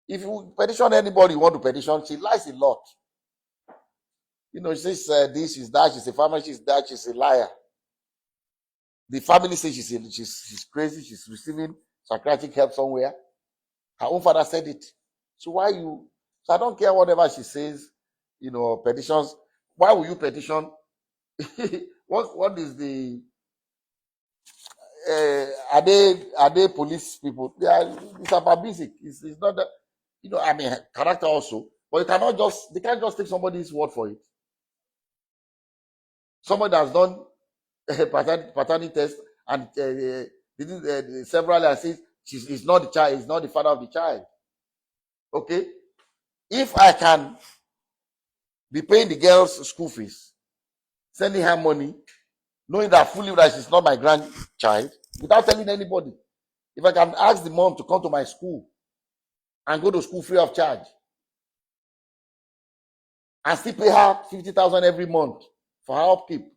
If you petition anybody you want to petition, she lies a lot. She says this, she's that, she's a farmer, she's that, she's a liar. The family says she's crazy, she's receiving psychiatric help somewhere. Her own father said it. So I don't care whatever she says, petitions. Why will you petition? What is the are they police people? It's about basic. It's not that, character also. But they can't just take somebody's word for it. Somebody has done a paternity test and several and says he's not the child, he's not the father of the child. Okay? If I can be paying the girl's school fees, sending her money, knowing that fully that she's not my grandchild, without telling anybody, if I can ask the mom to come to my school and go to school free of charge, and still pay her 50,000 every month for her upkeep,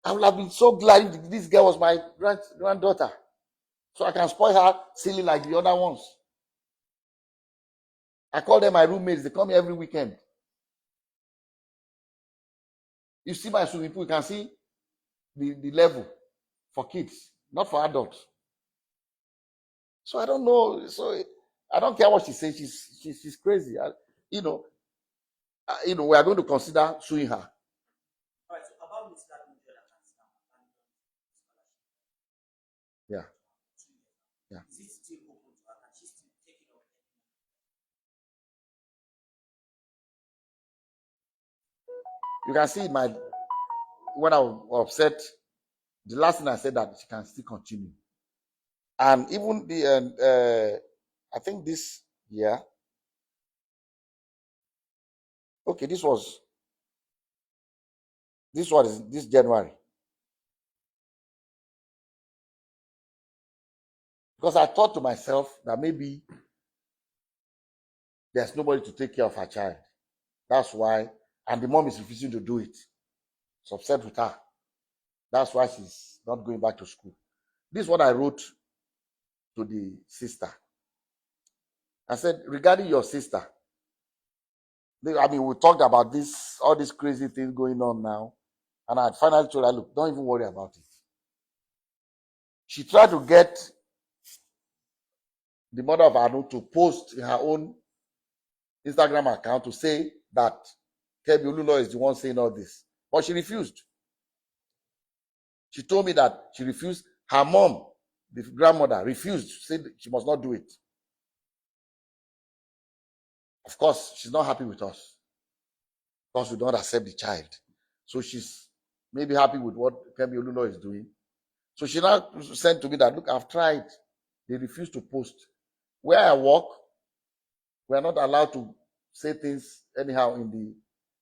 I would have been so glad if this girl was my granddaughter, so I can spoil her silly like the other ones. I call them my roommates. They come here every weekend. You see my swimming pool, you can see the level for kids, not for adults. So I don't know. So I don't care what she says. She's crazy. we are going to consider suing her. All right, so about Miss Davido, Yeah. Yeah. is it still open to her? Can she still take it up? You can see when I was upset, the last thing I said that she can still continue. And even I think this year, okay, this was this January. Because I thought to myself that maybe there's nobody to take care of her child. That's why, and the mom is refusing to do it. It's upset with her. That's why she's not going back to school. This is what I wrote to the sister. I said, regarding your sister, we talked about all these crazy things going on now. And I finally told her, look, don't even worry about it. She tried to get the mother of Anu to post in her own Instagram account to say that Kebi Olulo is the one saying all this. But she refused. She told me that she refused. Her mom, the grandmother, refused, said she must not do it. Of course, she's not happy with us because we don't accept the child. So she's maybe happy with what Kebi Olulo is doing. So she now sent to me that, look, I've tried. They refuse to post. Where I work, we are not allowed to say things anyhow in the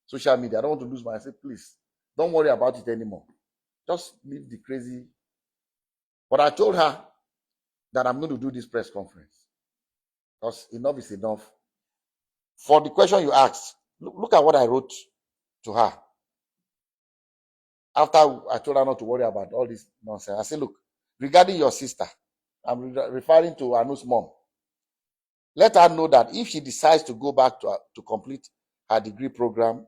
social media. I don't want to lose my. I said, please, don't worry about it anymore. Just leave the crazy. But I told her that I'm going to do this press conference because enough is enough. For the question you asked, look at what I wrote to her. After I told her not to worry about all this nonsense, I said, look, regarding your sister, I'm referring to Anu's mom. Let her know that if she decides to go back to complete her degree program,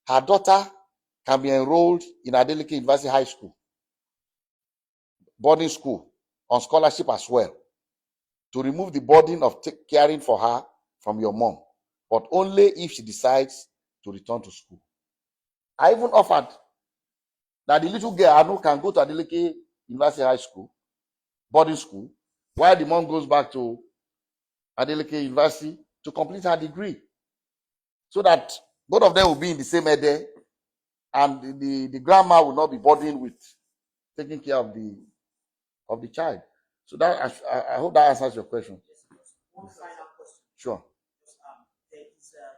her daughter can be enrolled in Adeleke University High School, boarding school, on scholarship as well, to remove the burden of caring for her from your mom, but only if she decides to return to school. I even offered that the little girl Anu can go to Adeleke University High School, boarding school, while the mom goes back to Adeleke University to complete her degree, so that both of them will be in the same ede, and the grandma will not be burdened with taking care of the child. So that I hope that answers your question. One final question. Sure. There is a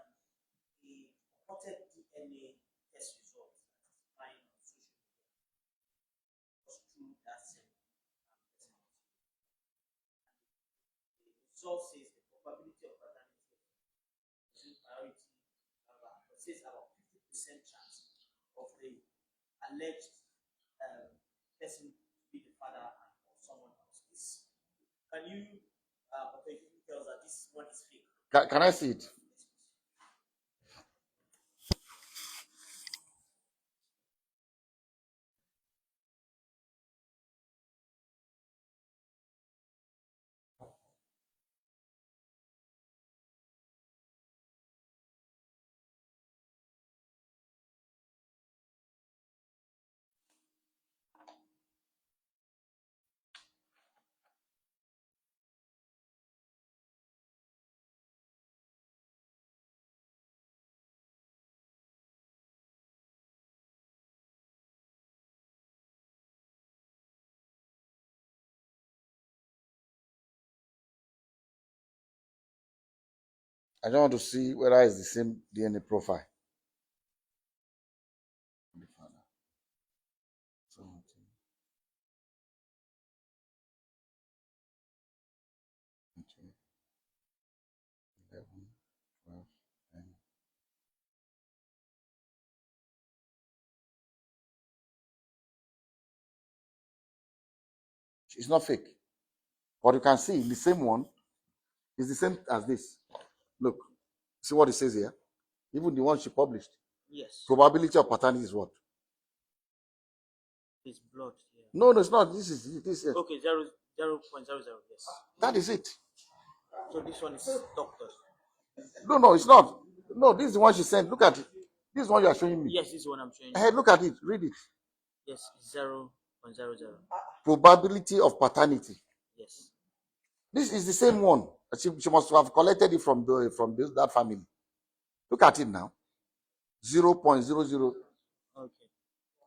reported DNA test result flying on social media. Was true that same personality. The result says the probability of paternity is priority, but says about 50% chance of the alleged person to be the father or someone else. Can you tell us that this one is fake? Can I see it? I don't want to see whether it's the same DNA profile. The father. 17, 18, 11, 12, 10. It's not fake. But you can see the same one is the same as this. Look, see what it says here? Even the one she published. Yes. Probability of paternity is what? It's blood. Yeah. No, it's not. This is this. Okay, 0.00. Yes. That is it. So this one is doctors. No, it's not. No, this is the one she sent. Look at it. This is one you are showing me. Yes, this is what I'm showing you. Hey, look at it. Read it. Yes, 0.00. Probability of paternity. Yes. This is the same one. She must have collected it from that family. Look at it now. 0.00. Okay.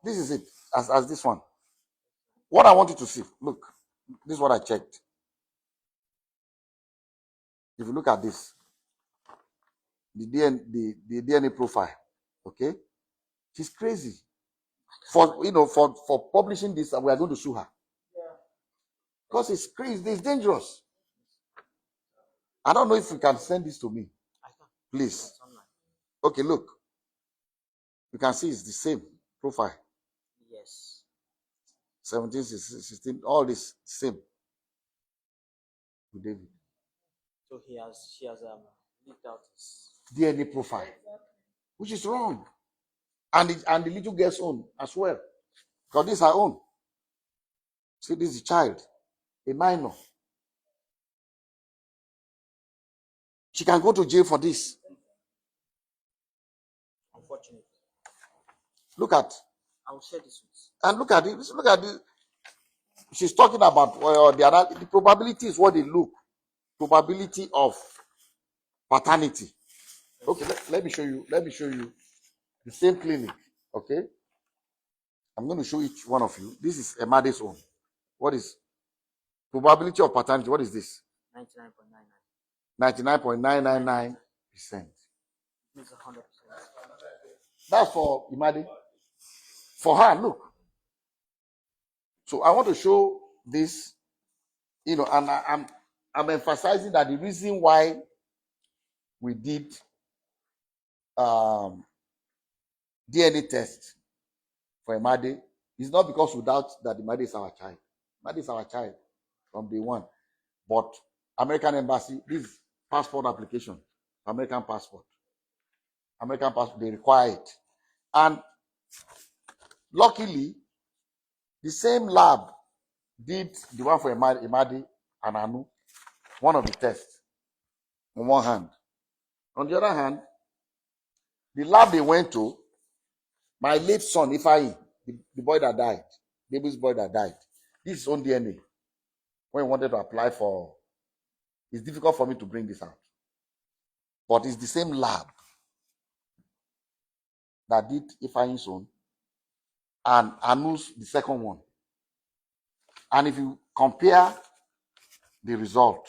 This is it. As this one. What I want you to see. Look. This is what I checked. If you look at this, the DNA profile. Okay? She's crazy. For publishing this, we are going to sue her. Because it's crazy, it's dangerous. I don't know if you can send this to me. I can. Please. It's online. Okay, look. You can see it's the same profile. Yes. 17, 16, all this same. With David. So she has leaked out his DNA profile. Which is wrong. And the little girl's own as well. Because this is her own. See, this is a child, a minor. She can go to jail for this. Unfortunately. Look at. I will share this with you. And look at it. Look at it. She's talking about the probability is what they look. Probability of paternity. Okay, let me show you. Let me show you the same clinic. Okay. I'm going to show each one of you. This is Emade's own. What is probability of paternity? What is this? 99.99. 99.999%. It's 100%. That's for Imade. For her, look. So I want to show this, and I'm emphasizing that the reason why we did DNA test for Imade is not because we doubt that Imade is our child. Imade is our child from day one. But American Embassy, this passport application, American passport, they require it. And luckily, the same lab did the one for Imade and Anu, one of the tests, on one hand. On the other hand, the lab they went to, my late son, Ifeanyi, the boy that died, baby's boy that died, this is his own DNA. When he wanted to apply for, it's difficult for me to bring this out. But it's the same lab that did Ifeanyi's own and Anu's the second one. And if you compare the result,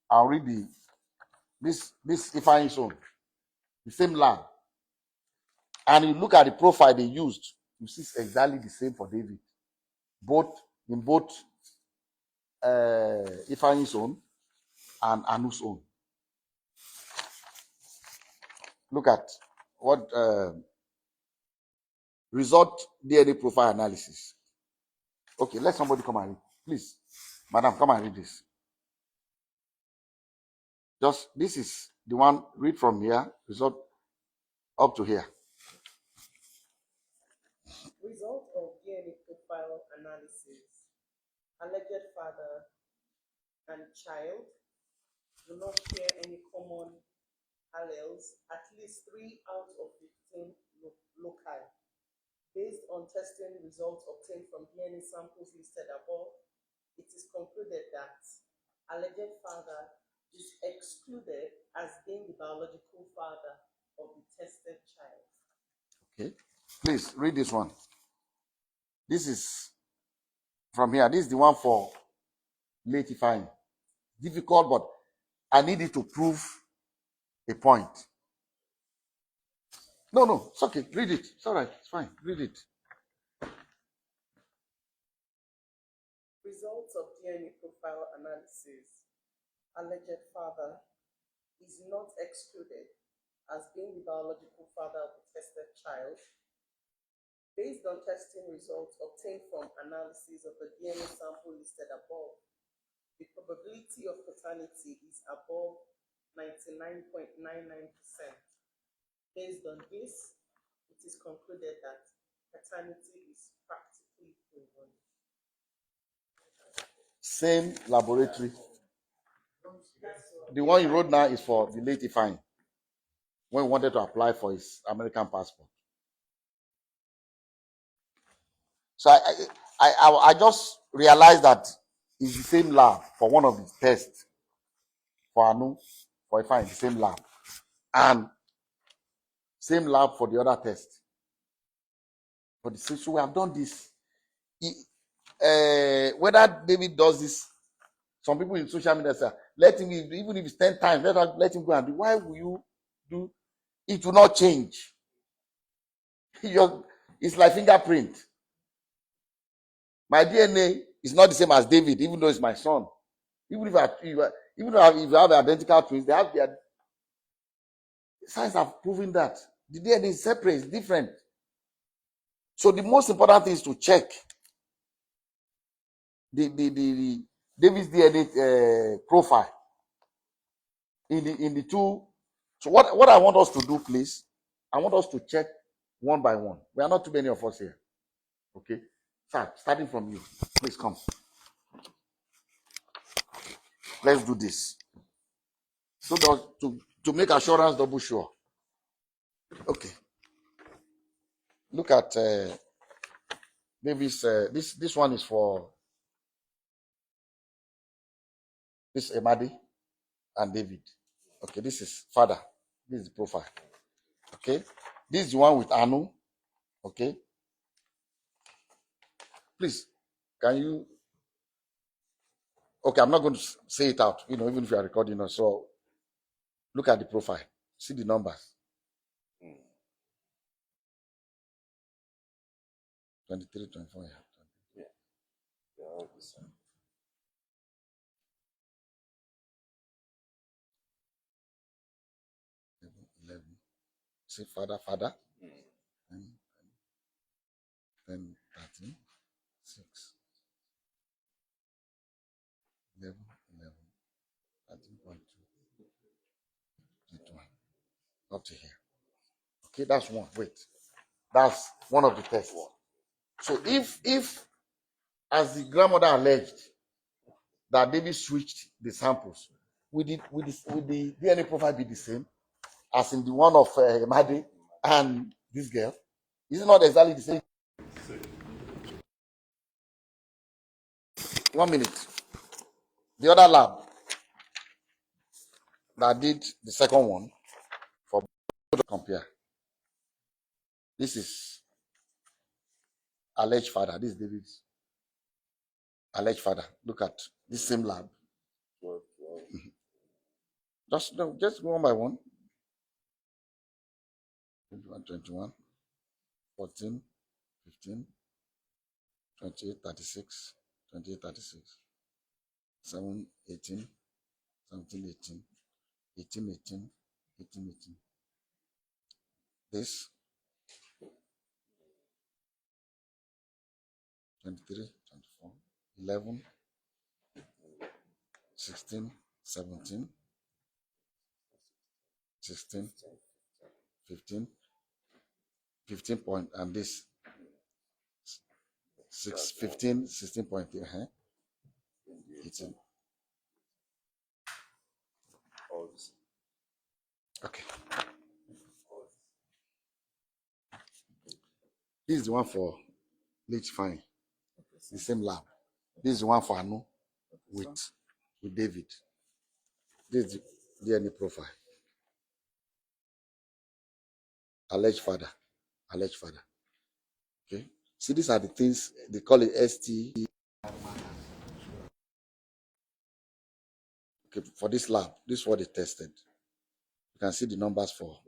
I'll read this Ifeanyi's own, the same lab. And you look at the profile they used, you see it's exactly the same for David. In both Ifeanyi's own and Anu's own. Look at what result DNA profile analysis. Okay, let somebody come and read. Please, madam, come and read this. This is the one, read from here, result up to here. Result of DNA profile analysis. Alleged father and child do not share any common alleles, at least 3 out of 15 loci. Based on testing results obtained from DNA samples listed above, it is concluded that alleged father is excluded as being the biological father of the tested child. Okay, please read this one. This is from here. This is the one for late Ifeanyi. Difficult, but I need it to prove a point. No, it's okay. Read it. It's all right. It's fine. Read it. Results of DNA profile analysis. Alleged father is not excluded as being the biological father of the tested child. Based on testing results obtained from analysis of the DNA sample listed above, the probability of paternity is above 99.99%. Based on this, it is concluded that paternity is practically proven. Same laboratory. The one you wrote now is for the late Ifeanyi when he wanted to apply for his American passport. So I just realized that it's the same lab for one of the tests for Anu, for Ifeanyi, the same lab, and same lab for the other test. For the so we have done this. Whether David does this, some people in social media say, let him, even if it's 10 times, let him go and do. Why will you do? It will not change. It's like fingerprint. My DNA is not the same as David, even though it's my son. Even if if you have identical twins, they have their science have proven that the DNA is separate, it's different. So the most important thing is to check the David's DNA profile in the two. So what I want us to do, please, I want us to check one by one. We are not too many of us here. Okay, sir, starting from you, please come. Let's do this. So to make assurance double sure. Okay. Look at David's. This one is for this Emadi and David. Okay, this is father. This is the profile. Okay, this is the one with Anu. Okay, please, can you? Okay, I'm not going to say it out. Even if you are recording us. So look at the profile. See the numbers. 23, 24. Yeah. They're all the same. 11. See father. 10, 13, 6, 11, 13.2, 21. Up to here. Okay, that's one. Wait. That's one of the tests. So if as the grandmother alleged that David switched the samples, would the DNA profile be the same as in the one of Madi and this girl? Is it not exactly the same? 1 minute. The other lab that did the second one for both to compare. This is alleged father. This is David's alleged father. Look at this same lab. 12. Just go one by one. 21, 14, 15, 28, 36, 28, 36, 7, 18, 17, 18, 18, 18, 18, 18. This 23, 24, 11, 16, 17, 16, 15, 15 point, and this 15, 16.3, 18. All the same. Okay. This is the one for Leach Fine. The same lab. This is the one for Anu with David. This is the DNA profile. Alleged father. Okay. See, these are the things they call it ST. Okay, for this lab, this is what they tested. You can see the numbers for